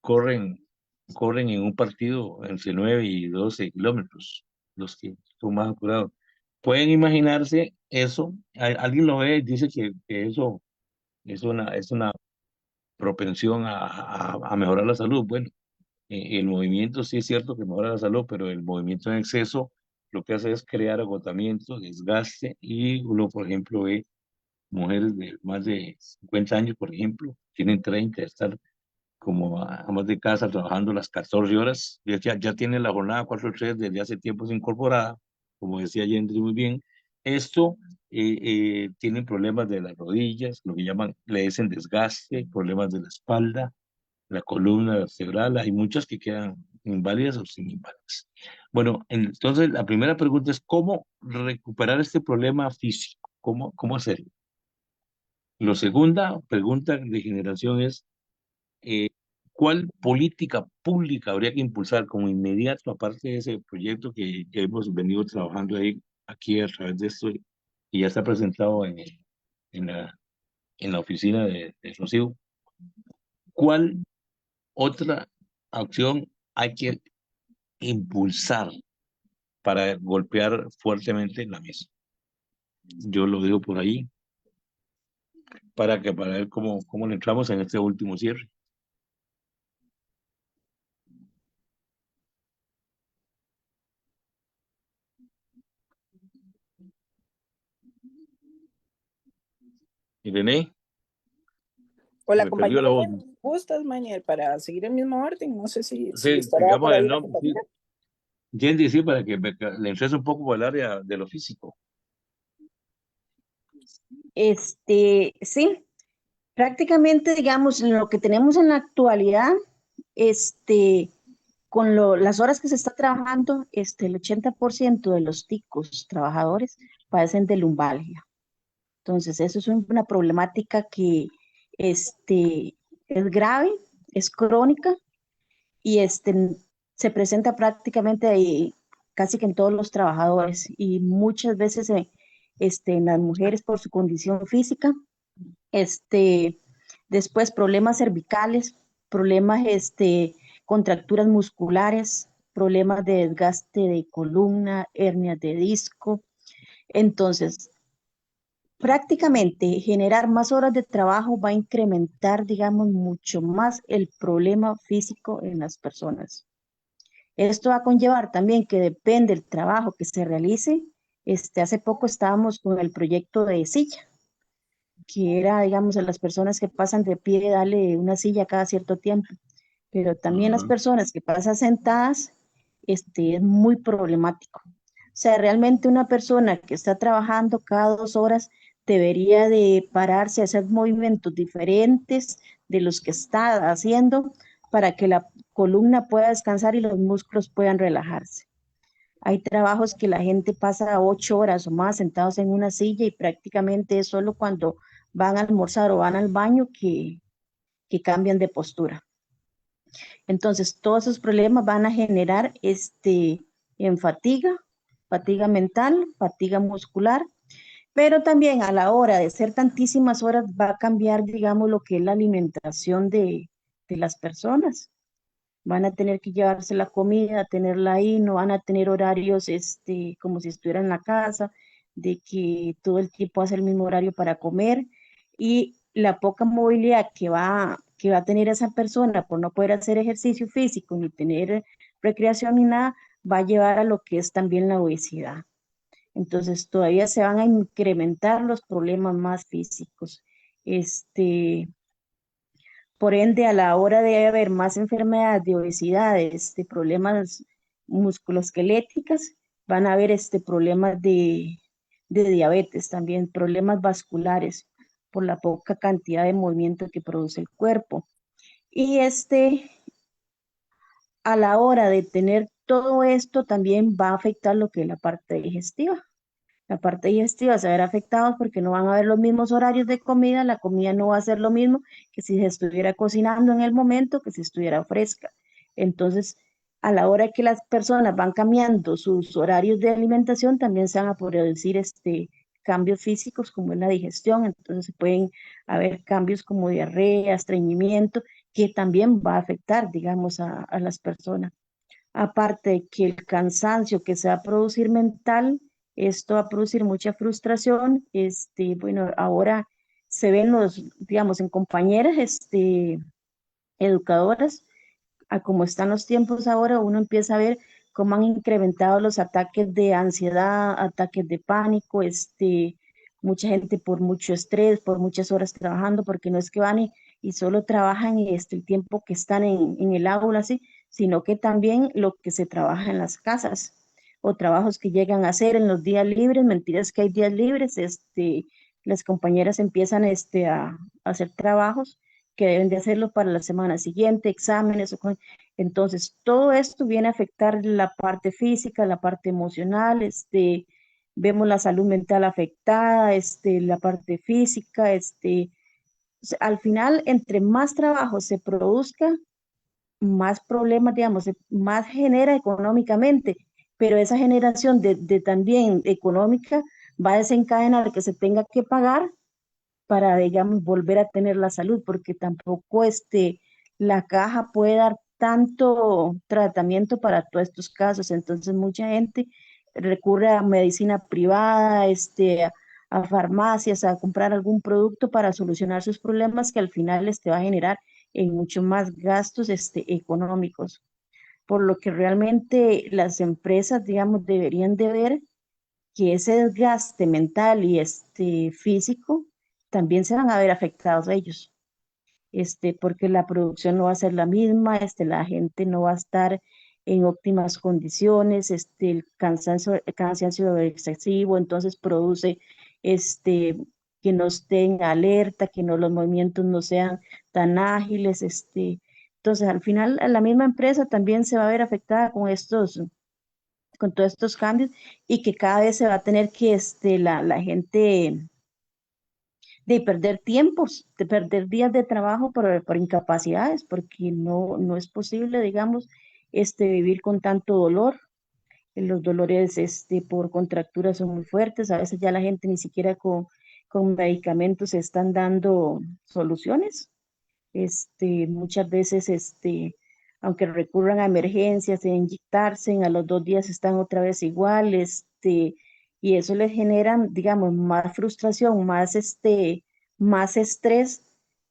A: corren, corren en un partido entre 9 y 12 kilómetros, los que son más apurados. Pueden imaginarse eso. Alguien lo ve y dice que eso es una propensión a mejorar la salud. Bueno, el movimiento sí es cierto que mejora la salud, pero el movimiento en exceso lo que hace es crear agotamiento, desgaste, y uno, por ejemplo, ve mujeres de más de 50 años, por ejemplo, tienen 30, estar como amas de casa trabajando las 14 horas, ya tienen la jornada 4-3 desde hace tiempo incorporada, como decía Yendri muy bien. Esto tienen problemas de las rodillas, lo que llaman, le dicen desgaste, problemas de la espalda, la columna vertebral, hay muchas que quedan inválidas o sin inválidas. Bueno, entonces la primera pregunta es cómo recuperar este problema físico, cómo hacerlo. La segunda pregunta de generación es eh, ¿cuál política pública habría que impulsar como inmediato, aparte de ese proyecto que hemos venido trabajando ahí, aquí a través de esto, y ya está presentado en la oficina de Rocío? ¿Cuál otra acción hay que impulsar para golpear fuertemente la mesa? Yo lo digo por ahí, para ver cómo le entramos en este último cierre. Irene,
D: O
A: se
D: la
A: me perdió la
D: compañera
A: voz.
D: Jenny, ¿gustas, Mañel, para seguir el mismo orden? No sé si
A: Sí,
D: estará
A: sigamos
D: por
A: el
D: ahí la
A: nombre, sí.
D: compañera.
A: Yendi, sí, para que le entres un poco por el área de lo físico.
C: Sí, prácticamente, digamos, lo que tenemos en la actualidad, este, las horas que se está trabajando, el 80% de los ticos trabajadores padecen de lumbalgia. Entonces, eso es una problemática que es grave, es crónica y se presenta prácticamente ahí, casi que en todos los trabajadores y muchas veces en las mujeres por su condición física. este, Después problemas cervicales, problemas, contracturas musculares, problemas de desgaste de columna, hernias de disco. Entonces, prácticamente generar más horas de trabajo va a incrementar, digamos, mucho más el problema físico en las personas. Esto va a conllevar también que depende del trabajo que se realice. Hace poco estábamos con el proyecto de silla, que era, digamos, a las personas que pasan de pie, darle una silla cada cierto tiempo, pero también las
A: Ajá.
C: personas que pasan sentadas, es muy problemático. O sea, realmente una persona que está trabajando cada 2 horas debería de pararse, hacer movimientos diferentes de los que está haciendo para que la columna pueda descansar y los músculos puedan relajarse. Hay trabajos que la gente pasa 8 horas o más sentados en una silla y prácticamente es solo cuando van a almorzar o van al baño que cambian de postura. Entonces, todos esos problemas van a generar en fatiga mental, fatiga muscular, pero también a la hora de hacer tantísimas horas va a cambiar, digamos, lo que es la alimentación de las personas. Van a tener que llevarse la comida, tenerla ahí, no van a tener horarios como si estuvieran en la casa, de que todo el tiempo hace el mismo horario para comer, y la poca movilidad que va a tener esa persona por no poder hacer ejercicio físico ni tener recreación ni nada, va a llevar a lo que es también la obesidad. Entonces todavía se van a incrementar los problemas más físicos. Por ende, a la hora de haber más enfermedades de obesidad, problemas musculoesqueléticas, van a haber problemas de diabetes también, problemas vasculares por la poca cantidad de movimiento que produce el cuerpo. Y a la hora de tener todo esto también va a afectar lo que es la parte digestiva. La parte digestiva se va a ver afectada porque no van a haber los mismos horarios de comida, la comida no va a ser lo mismo que si se estuviera cocinando en el momento, que si estuviera fresca. Entonces, a la hora que las personas van cambiando sus horarios de alimentación, también se van a producir cambios físicos como es la digestión, entonces se pueden haber cambios como diarrea, estreñimiento, que también va a afectar, digamos, a las personas. Aparte de que el cansancio que se va a producir mental, esto va a producir mucha frustración. Bueno, ahora se ven digamos, en compañeras, educadoras, a cómo están los tiempos ahora, uno empieza a ver cómo han incrementado los ataques de ansiedad, ataques de pánico, mucha gente por mucho estrés, por muchas horas trabajando, porque no es que van y solo trabajan el tiempo que están en el aula, ¿sí? Sino que también lo que se trabaja en las casas o trabajos que llegan a hacer en los días libres, mentiras que hay días libres, las compañeras empiezan a hacer trabajos que deben de hacerlo para la semana siguiente, exámenes, entonces todo esto viene a afectar la parte física, la parte emocional, vemos la salud mental afectada, la parte física, al final, entre más trabajo se produzca, más problemas, digamos, más genera económicamente, pero esa generación de también económica va a desencadenar que se tenga que pagar para, digamos, volver a tener la salud, porque tampoco la caja puede dar tanto tratamiento para todos estos casos. Entonces, mucha gente recurre a medicina privada, a farmacias, a comprar algún producto para solucionar sus problemas que al final va a generar en mucho más gastos económicos. Por lo que realmente las empresas, digamos, deberían de ver que ese desgaste mental y físico también se van a ver afectados ellos, porque la producción no va a ser la misma, la gente no va a estar en óptimas condiciones, el cansancio excesivo, entonces produce que no estén alerta, que no los movimientos no sean tan ágiles, entonces al final la misma empresa también se va a ver afectada con todos estos cambios y que cada vez se va a tener que la gente de perder tiempos, de perder días de trabajo por incapacidades, porque no es posible, digamos, vivir con tanto dolor. Los dolores por contracturas son muy fuertes, a veces ya la gente ni siquiera con medicamentos se están dando soluciones. Muchas veces, aunque recurran a emergencias, de inyectarse, a los 2 días están otra vez igual, y eso les genera, digamos, más frustración, más estrés,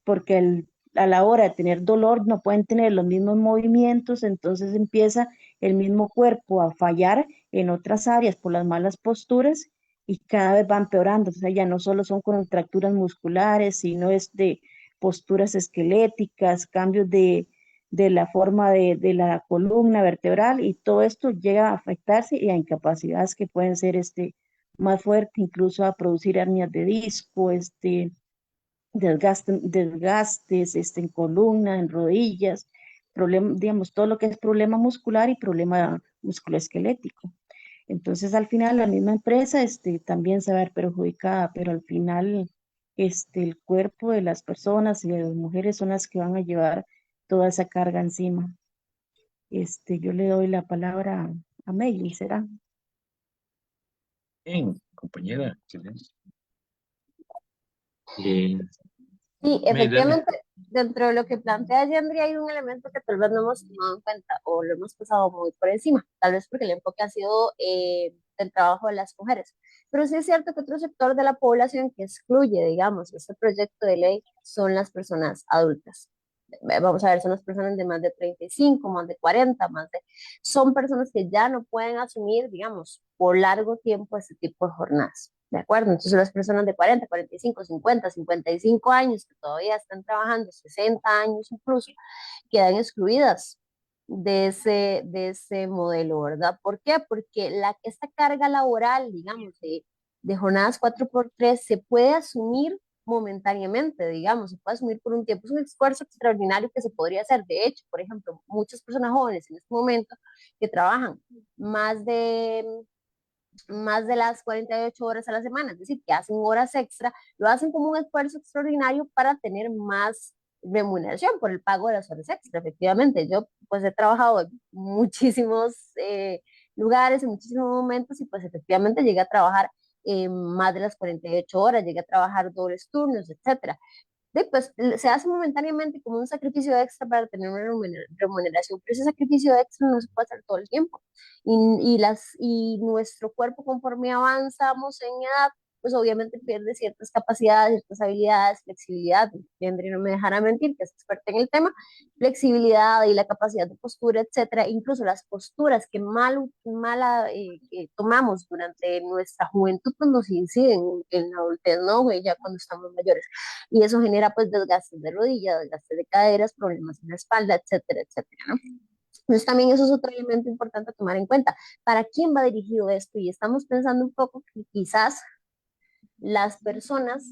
C: porque a la hora de tener dolor no pueden tener los mismos movimientos, entonces empieza el mismo cuerpo a fallar en otras áreas por las malas posturas y cada vez va empeorando. O sea, ya no solo son contracturas musculares, sino posturas esqueléticas, cambios de la forma de la columna vertebral y todo esto llega a afectarse y a incapacidades que pueden ser más fuertes, incluso a producir hernias de disco, desgastes en columna, en rodillas, digamos, todo lo que es problema muscular y problema musculoesquelético. Entonces, al final, la misma empresa también se va a ver perjudicada, pero al final, el cuerpo de las personas y de las mujeres son las que van a llevar toda esa carga encima. Yo le doy la palabra a Meili, ¿será?
A: Bien, compañera, excelente. Eh,
B: Sí,
A: dale.
B: efectivamente, dentro de lo que plantea Yandri hay un elemento que tal vez no hemos tomado en cuenta o lo hemos pasado muy por encima, tal vez porque el enfoque ha sido el trabajo de las mujeres. Pero sí es cierto que otro sector de la población que excluye, digamos, este proyecto de ley son las personas adultas. vamos a ver, son las personas de más de 35, más de 40, son personas que ya no pueden asumir, digamos, por largo tiempo este tipo de jornadas, ¿de acuerdo? Entonces las personas de 40, 45, 50, 55 años que todavía están trabajando, 60 años incluso, quedan excluidas de ese modelo, ¿verdad? ¿Por qué? Porque esta carga laboral, digamos, de jornadas 4x3 se puede asumir momentáneamente, digamos, se puede asumir por un tiempo. Es un esfuerzo extraordinario que se podría hacer. De hecho, por ejemplo, muchas personas jóvenes en este momento que trabajan más de, más de las 48 horas a la semana, es decir, que hacen horas extra, lo hacen como un esfuerzo extraordinario para tener más remuneración por el pago de las horas extra. Efectivamente, yo pues he trabajado en muchísimos lugares, en muchísimos momentos y pues efectivamente llegué a trabajar más de las 48 horas, llegué a trabajar dobles turnos, etcétera. Pues se hace momentáneamente como un sacrificio extra para tener una remuneración, pero ese sacrificio extra no se puede hacer todo el tiempo. Y nuestro cuerpo, conforme avanzamos en edad, pues obviamente pierde ciertas capacidades, ciertas habilidades, flexibilidad. Tendré no me dejará mentir, que es experta en el tema, flexibilidad y la capacidad de postura, etcétera. Incluso las posturas que tomamos durante nuestra juventud, pues nos inciden en la adultez, ¿no? Ya cuando estamos mayores y eso genera pues desgastes de rodillas, desgastes de caderas, problemas en la espalda, etcétera, etcétera, ¿no? Entonces también eso es otro elemento importante a tomar en cuenta. ¿Para quién va dirigido esto? Y estamos pensando un poco que quizás las personas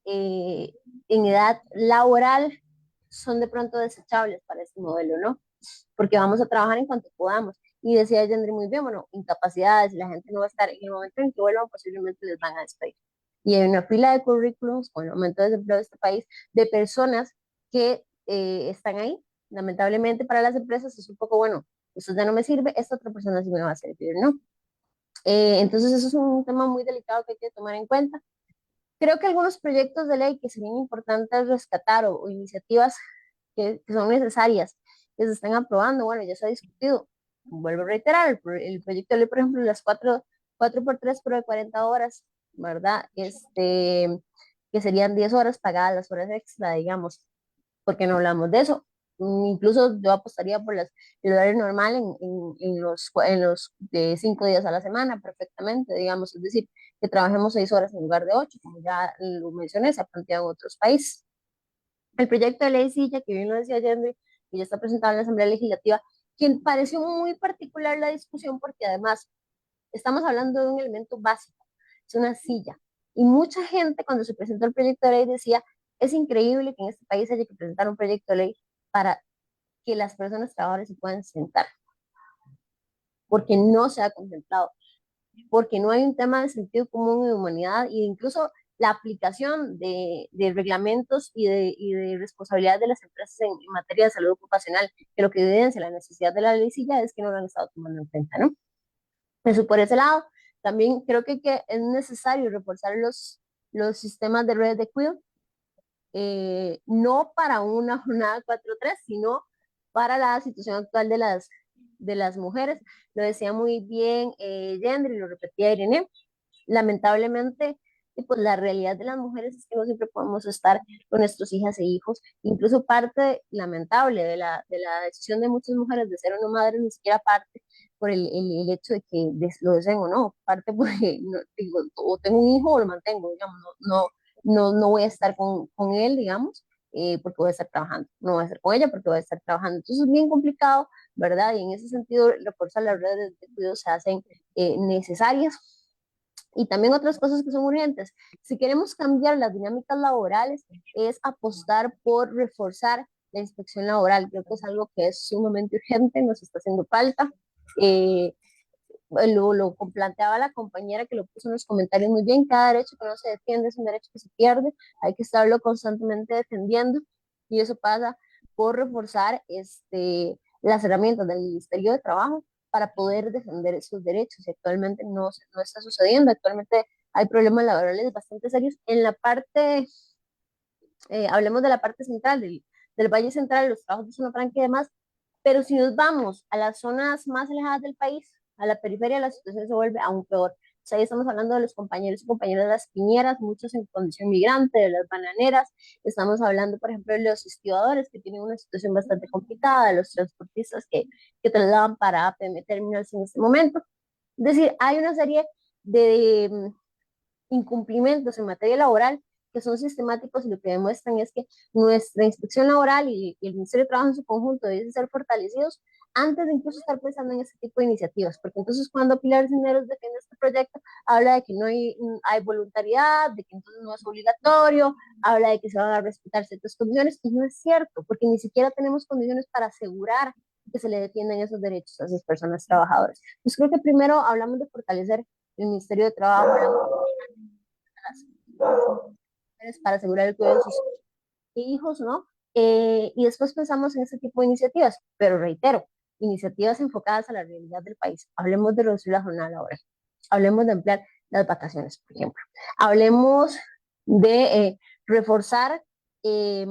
B: eh, en edad laboral son de pronto desechables para este modelo, ¿no? Porque vamos a trabajar en cuanto podamos. Y decía Yandri muy bien, bueno, incapacidades, la gente no va a estar en el momento en que vuelvan, posiblemente les van a despedir. Y hay una fila de currículums con el aumento de desempleo de este país de personas que están ahí. Lamentablemente para las empresas es un poco, bueno, eso ya no me sirve, esta otra persona sí me va a servir, ¿no? Entonces eso es un tema muy delicado que hay que tomar en cuenta. Creo que algunos proyectos de ley que serían importantes rescatar o iniciativas que son necesarias, que se están aprobando, bueno, ya se ha discutido. Vuelvo a reiterar, el proyecto de ley, por ejemplo, las 4x3, pero de 40 horas, ¿verdad? Que serían 10 horas pagadas, las horas extra, digamos, porque no hablamos de eso. Incluso yo apostaría por el horario normal en los de 5 días a la semana, perfectamente, digamos, es decir, que trabajemos 6 horas en lugar de 8, como ya lo mencioné, se ha planteado en otros países. El proyecto de ley Silla, que bien lo decía Yendri, que ya está presentado en la Asamblea Legislativa, quien pareció muy particular la discusión porque además estamos hablando de un elemento básico, es una silla. Y mucha gente cuando se presentó el proyecto de ley decía, es increíble que en este país haya que presentar un proyecto de ley para que las personas trabajadoras se puedan sentar, porque no se ha contemplado, porque no hay un tema de sentido común y de humanidad, e incluso la aplicación de reglamentos y de responsabilidades de las empresas en materia de salud ocupacional, que lo que evidencia la necesidad de la ley silla es que no lo han estado tomando en cuenta, ¿no? Eso por ese lado. También creo que es necesario reforzar los sistemas de redes de cuidado, no para una jornada 4-3, sino para la situación actual de las mujeres. Lo decía muy bien Yendri, lo repetía Irene, lamentablemente, pues la realidad de las mujeres es que no siempre podemos estar con nuestros hijas e hijos. Incluso parte lamentable de la decisión de muchas mujeres de ser una madre, ni siquiera parte por el hecho de que lo deseen o no, parte porque no, digo, o tengo un hijo o lo mantengo, digamos, no voy a estar con él, digamos, porque voy a estar trabajando, no voy a estar con ella porque voy a estar trabajando. Entonces es bien complicado, ¿verdad? Y en ese sentido, reforzar las redes de cuidado se hacen necesarias y también otras cosas que son urgentes. Si queremos cambiar las dinámicas laborales, es apostar por reforzar la inspección laboral. Creo que es algo que es sumamente urgente, nos está haciendo falta. Eh, lo planteaba la compañera que lo puso en los comentarios muy bien, cada derecho que no se defiende es un derecho que se pierde, hay que estarlo constantemente defendiendo y eso pasa por reforzar las herramientas del Ministerio de Trabajo para poder defender esos derechos y actualmente no está sucediendo, actualmente hay problemas laborales bastante serios en la parte, hablemos de la parte central, del Valle Central, los trabajos de zona franca y demás, pero si nos vamos a las zonas más alejadas del país, a la periferia, la situación se vuelve aún peor. sea, ahí estamos hablando de los compañeros y compañeras de las piñeras, muchos en condición migrante, de las bananeras, estamos hablando, por ejemplo, de los estibadores que tienen una situación bastante complicada, de los transportistas que trasladan para APM Terminals en este momento. Es decir, hay una serie de incumplimientos en materia laboral que son sistemáticos y lo que demuestran es que nuestra inspección laboral y el Ministerio de Trabajo en su conjunto deben ser fortalecidos antes de incluso estar pensando en ese tipo de iniciativas, porque entonces cuando Pilar Cisneros defiende este proyecto, habla de que no hay voluntariedad, de que entonces no es obligatorio, habla de que se van a respetar ciertas condiciones, y no es cierto, porque ni siquiera tenemos condiciones para asegurar que se le defiendan esos derechos a esas personas trabajadoras. Pues creo que primero hablamos de fortalecer el Ministerio de Trabajo, para asegurar el cuidado de sus hijos, ¿no? Y después pensamos en este tipo de iniciativas, pero reitero, iniciativas enfocadas a la realidad del país. Hablemos de reducir la jornada laboral, hablemos de ampliar las vacaciones, por ejemplo. Hablemos de reforzar eh,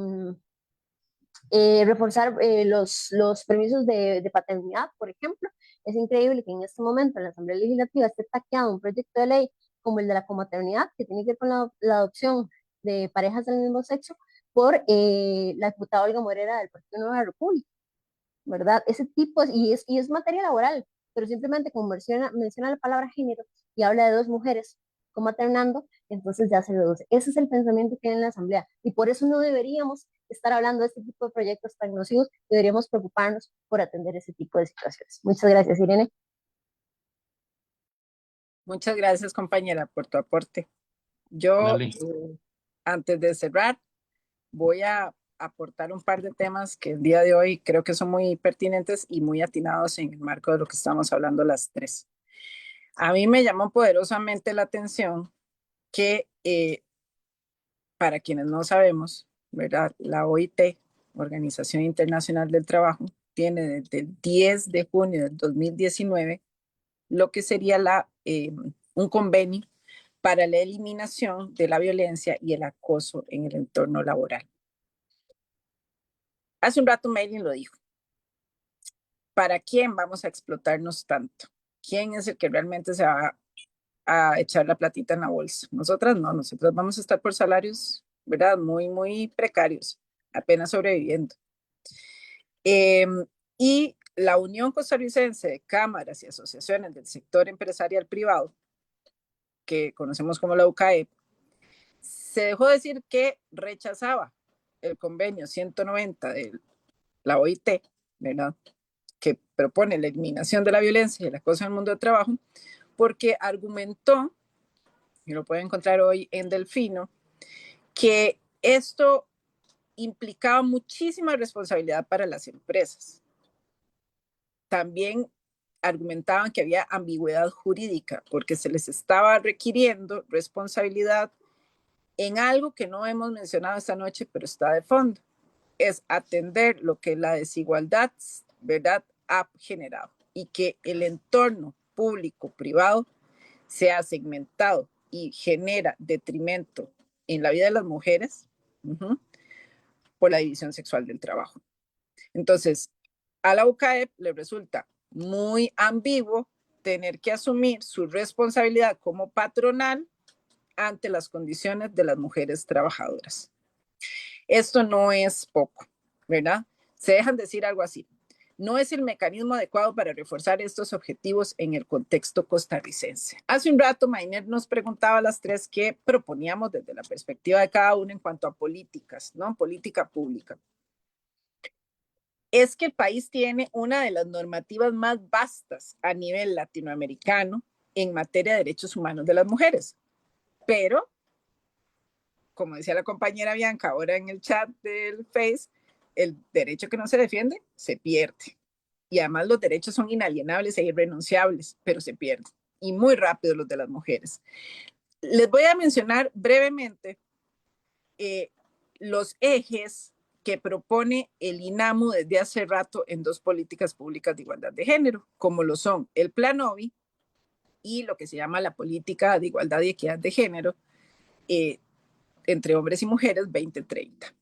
B: los permisos de paternidad, por ejemplo. Es increíble que en este momento en la Asamblea Legislativa esté taqueado un proyecto de ley como el de la comaternidad, que tiene que ver con la adopción de parejas del mismo sexo, por la diputada Olga Morera del Partido Nueva República, ¿verdad? Ese tipo, y es materia laboral, pero simplemente como menciona la palabra género y habla de dos mujeres comaternando, entonces ya se reduce. Ese es el pensamiento que hay en la Asamblea, y por eso no deberíamos estar hablando de este tipo de proyectos tan nocivos, deberíamos preocuparnos por atender ese tipo de situaciones. Muchas gracias, Irene.
D: Muchas gracias, compañera, por tu aporte. Yo, antes de cerrar, voy a aportar un par de temas que el día de hoy creo que son muy pertinentes y muy atinados en el marco de lo que estamos hablando las tres. A mí me llamó poderosamente la atención que, para quienes no sabemos, ¿verdad? La OIT, Organización Internacional del Trabajo, tiene desde el 10 de junio del 2019 lo que sería un convenio para la eliminación de la violencia y el acoso en el entorno laboral. Hace un rato Maylin lo dijo. ¿Para quién vamos a explotarnos tanto? ¿Quién es el que realmente se va a echar la platita en la bolsa? Nosotras no, nosotras vamos a estar por salarios, ¿verdad? Muy, muy precarios, apenas sobreviviendo. Y la Unión Costarricense de Cámaras y Asociaciones del Sector Empresarial Privado, que conocemos como la UCAEP, se dejó decir que rechazaba el convenio 190 de la OIT, ¿verdad?, que propone la eliminación de la violencia y el acoso en el mundo del trabajo, porque argumentó, y lo pueden encontrar hoy en Delfino, que esto implicaba muchísima responsabilidad para las empresas. También argumentaban que había ambigüedad jurídica, porque se les estaba requiriendo responsabilidad en algo que no hemos mencionado esta noche, pero está de fondo. Es atender lo que la desigualdad, ¿verdad?, ha generado, y que el entorno público-privado sea segmentado y genera detrimento en la vida de las mujeres por la división sexual del trabajo. Entonces, a la UCAEP le resulta muy ambiguo tener que asumir su responsabilidad como patronal ante las condiciones de las mujeres trabajadoras. Esto no es poco, ¿verdad? Se dejan decir algo así. No es el mecanismo adecuado para reforzar estos objetivos en el contexto costarricense. Hace un rato, Maynard nos preguntaba a las tres qué proponíamos desde la perspectiva de cada uno en cuanto a políticas, ¿no? Política pública. Es que el país tiene una de las normativas más vastas a nivel latinoamericano en materia de derechos humanos de las mujeres. Pero, como decía la compañera Bianca ahora en el chat del Face, el derecho que no se defiende se pierde. Y además los derechos son inalienables e irrenunciables, pero se pierden. Y muy rápido los de las mujeres. Les voy a mencionar brevemente los ejes que propone el INAMU desde hace rato en dos políticas públicas de igualdad de género, como lo son el Plan OVI y lo que se llama la Política de Igualdad y Equidad de Género entre hombres y mujeres 2030.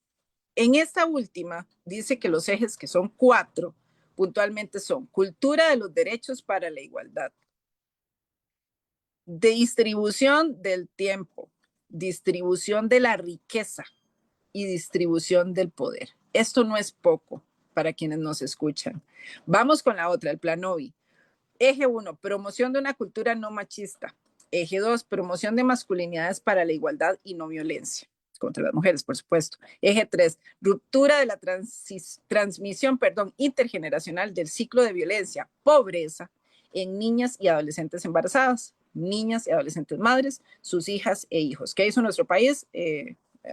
D: En esta última dice que los ejes, que son 4, puntualmente son cultura de los derechos para la igualdad, de distribución del tiempo, distribución de la riqueza y distribución del poder. Esto no es poco para quienes nos escuchan. Vamos con la otra, el plan OBI. Eje 1, promoción de una cultura no machista. Eje 2, promoción de masculinidades para la igualdad y no violencia contra las mujeres, por supuesto. Eje 3, ruptura de la transmisión intergeneracional del ciclo de violencia, pobreza en niñas y adolescentes embarazadas, niñas y adolescentes madres, sus hijas e hijos. ¿Qué hizo nuestro país?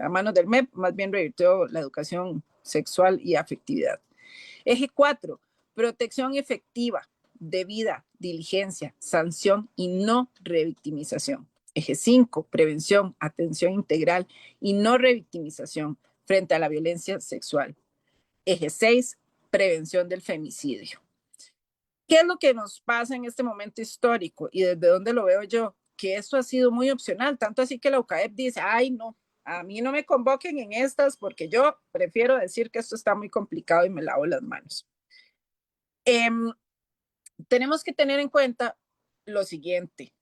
D: A manos del MEP, más bien revirtió la educación sexual y afectividad. Eje 4, protección efectiva de vida, diligencia, sanción y no revictimización. Eje 5, prevención, atención integral y no revictimización frente a la violencia sexual. Eje 6, prevención del femicidio. ¿Qué es lo que nos pasa en este momento histórico y desde dónde lo veo yo? Que esto ha sido muy opcional, tanto así que la UCAEP dice, ay no, a mí no me convoquen en estas porque yo prefiero decir que esto está muy complicado y me lavo las manos. Tenemos que tener en cuenta lo siguiente.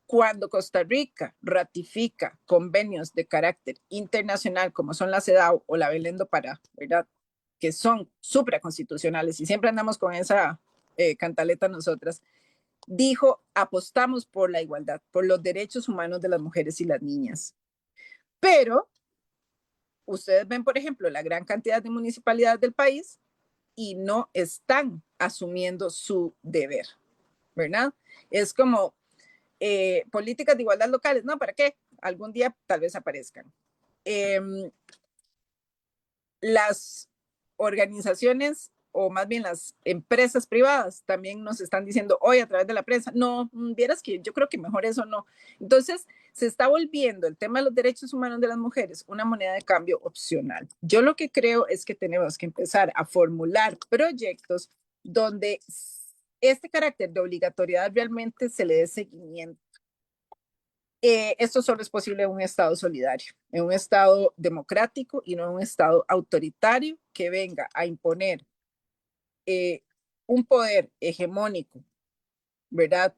D: Cuando Costa Rica ratifica convenios de carácter internacional como son la CEDAW o la Belén do Pará, ¿verdad? Que son supraconstitucionales y siempre andamos con esa cantaleta nosotras, dijo, apostamos por la igualdad, por los derechos humanos de las mujeres y las niñas. Pero ustedes ven, por ejemplo, la gran cantidad de municipalidades del país y no están asumiendo su deber, ¿verdad? Es como políticas de igualdad locales, ¿no? ¿Para qué? Algún día tal vez aparezcan. Las organizaciones o más bien las empresas privadas también nos están diciendo hoy a través de la prensa, no, vieras que yo creo que mejor eso no. Entonces, se está volviendo el tema de los derechos humanos de las mujeres una moneda de cambio opcional. Yo lo que creo es que tenemos que empezar a formular proyectos donde este carácter de obligatoriedad realmente se le dé seguimiento. Esto solo es posible en un Estado solidario, en un Estado democrático y no en un Estado autoritario que venga a imponer un poder hegemónico, ¿verdad?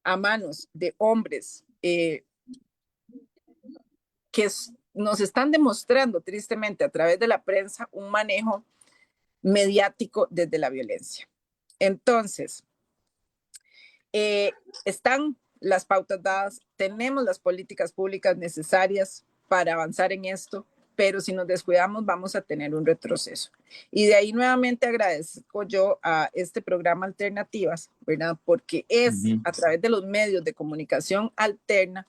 D: A manos de hombres que nos están demostrando tristemente a través de la prensa un manejo mediático desde la violencia. Entonces, están las pautas dadas, tenemos las políticas públicas necesarias para avanzar en esto, pero si nos descuidamos vamos a tener un retroceso. Y de ahí nuevamente agradezco yo a este programa Alternativas, ¿verdad? Porque es a través de los medios de comunicación alterna,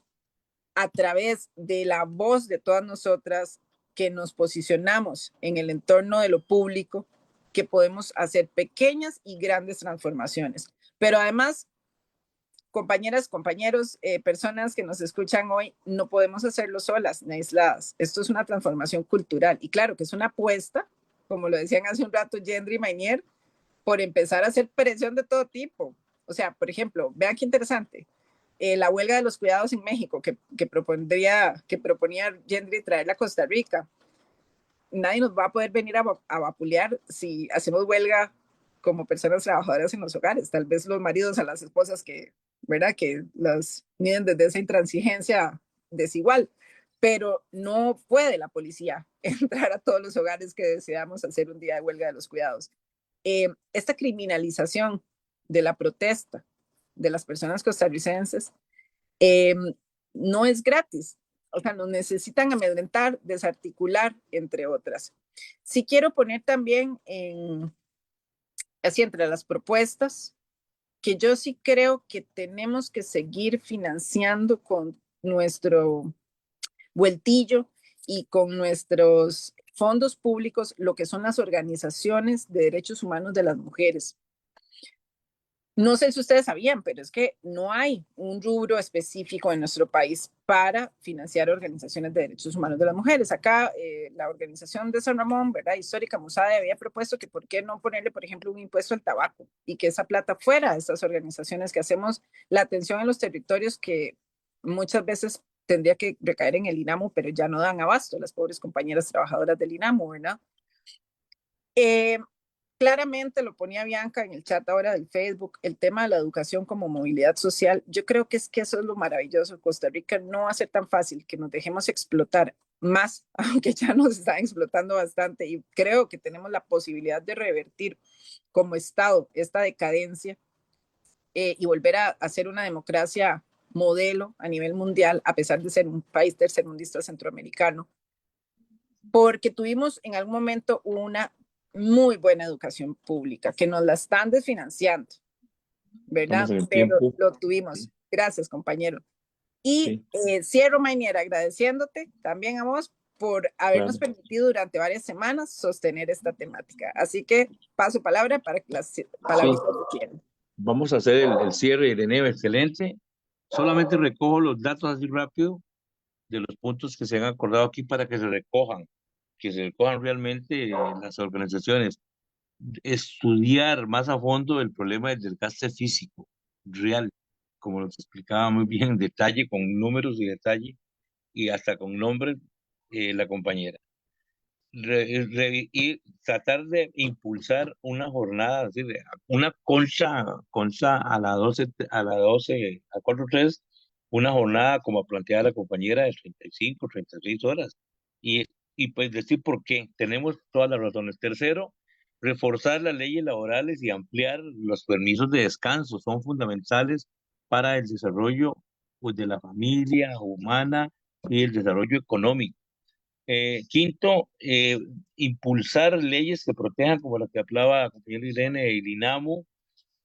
D: a través de la voz de todas nosotras que nos posicionamos en el entorno de lo público, que podemos hacer pequeñas y grandes transformaciones. Pero además, compañeras, compañeros, personas que nos escuchan hoy, no podemos hacerlo solas ni aisladas. Esto es una transformación cultural y claro que es una apuesta, como lo decían hace un rato Gendry y Maynier, por empezar a hacer presión de todo tipo. O sea, por ejemplo, vean qué interesante, la huelga de los cuidados en México que proponía Gendry traerla a Costa Rica. Nadie nos va a poder venir a vapulear si hacemos huelga como personas trabajadoras en los hogares. Tal vez los maridos a las esposas que, ¿verdad? Que las miden desde esa intransigencia desigual, pero no puede la policía entrar a todos los hogares que deseamos hacer un día de huelga de los cuidados. Esta criminalización de la protesta de las personas costarricenses no es gratis. O sea, nos necesitan amedrentar, desarticular, entre otras. Si quiero poner también así entre las propuestas, que yo sí creo que tenemos que seguir financiando con nuestro vueltillo y con nuestros fondos públicos lo que son las organizaciones de derechos humanos de las mujeres. No sé si ustedes sabían, pero es que no hay un rubro específico en nuestro país para financiar organizaciones de derechos humanos de las mujeres. Acá la organización de San Ramón, ¿verdad? Histórica Musade había propuesto que por qué no ponerle, por ejemplo, un impuesto al tabaco y que esa plata fuera a estas organizaciones que hacemos la atención en los territorios que muchas veces tendría que recaer en el INAMU, pero ya no dan abasto las pobres compañeras trabajadoras del INAMU, ¿verdad? claramente lo ponía Bianca en el chat ahora del Facebook, el tema de la educación como movilidad social. Yo creo que es que eso es lo maravilloso. Costa Rica no va a ser tan fácil que nos dejemos explotar más, aunque ya nos están explotando bastante, y creo que tenemos la posibilidad de revertir como Estado esta decadencia, y volver a ser una democracia modelo a nivel mundial, a pesar de ser un país tercermundista centroamericano, porque tuvimos en algún momento una muy buena educación pública, que nos la están desfinanciando, ¿verdad?
A: Estamos en el
D: Pero
A: tiempo.
D: lo tuvimos. Gracias, compañero. Y
A: Sí,
D: cierro, Mainiera, agradeciéndote también a vos por habernos
A: claro.
D: permitido durante varias semanas sostener esta temática. Así que paso palabra para que las
A: Sí,
D: palabras se quieran.
A: vamos a hacer el cierre, Irene, excelente. Solamente recojo los datos así rápido de los puntos que se han acordado aquí para que se recojan realmente las organizaciones. Estudiar más a fondo el problema del desgaste físico real, como nos explicaba muy bien en detalle, con números y detalle, y hasta con nombres, la compañera. Y tratar de impulsar una jornada, así de, una concha a las 12 a 4:03, una jornada como planteada la compañera de 35, 36 horas. Y, y pues decir por qué, tenemos todas las razones. Tercero, reforzar las leyes laborales y ampliar los permisos de descanso, son fundamentales para el desarrollo, pues, de la familia humana y el desarrollo económico. Quinto, impulsar leyes que protejan, como la que hablaba la compañera Irene, el INAMU,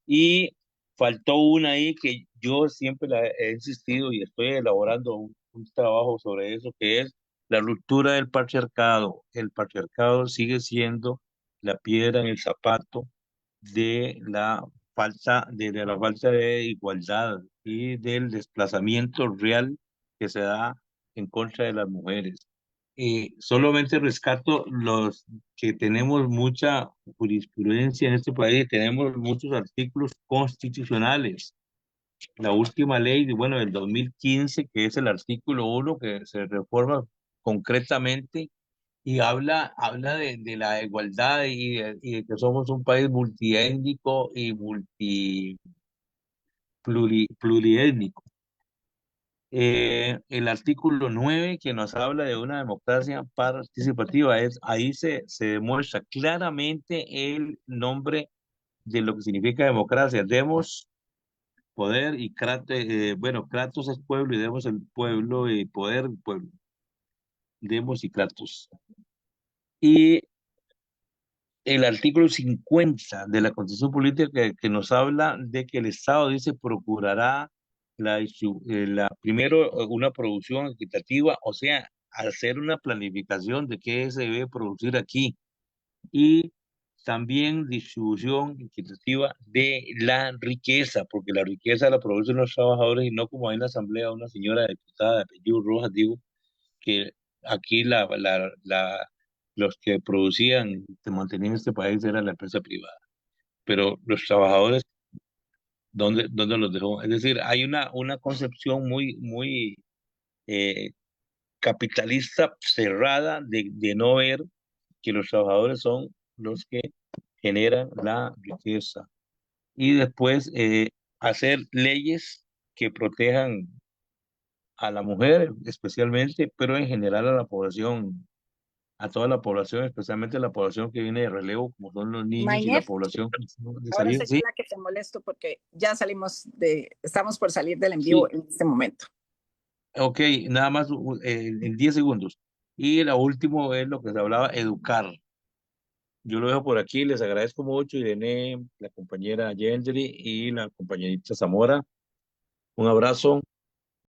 A: y faltó una ahí que yo siempre la he insistido y estoy elaborando un trabajo sobre eso, que es la ruptura del patriarcado. El patriarcado sigue siendo la piedra en el zapato de la falta de igualdad y del desplazamiento real que se da en contra de las mujeres. Solamente rescato los que tenemos mucha jurisprudencia en este país, tenemos muchos artículos constitucionales. La última ley, bueno, del 2015, que es el artículo 1, que se reforma concretamente y habla de la igualdad y de que somos un país multiétnico y pluriétnico. El artículo 9 que nos habla de una democracia participativa, ahí se demuestra claramente el nombre de lo que significa democracia. Demos poder y bueno, Kratos es pueblo y demos el pueblo y poder, pueblo. Demos y Kratos. Y el artículo 50 de la Constitución Política que nos habla de que el Estado, dice, procurará primero una producción equitativa, o sea, hacer una planificación de qué se debe producir aquí, y también distribución equitativa de la riqueza, porque la riqueza la producen los trabajadores y no como hay en la Asamblea una señora diputada de apellido Rojas, digo, que aquí los que producían, que mantenían este país era la empresa privada, pero los trabajadores, ¿dónde los dejó? Es decir, hay una concepción muy eh, capitalista cerrada de no ver que los trabajadores son los que generan la riqueza. Y después hacer leyes que protejan a la mujer especialmente, pero en general a la población, a toda la población, especialmente la población que viene de relevo, como son los niños y la
D: Mainer,
A: población de
D: ahora
A: salir. Sí,
D: señala que te molesto porque ya estamos por salir del en vivo
A: sí,
D: en este momento.
A: ok, nada más en 10 segundos. Y la último es lo que se hablaba, educar. Yo lo dejo por aquí, les agradezco mucho, Irene, la compañera Gendry y la compañerita Zamora. Un abrazo.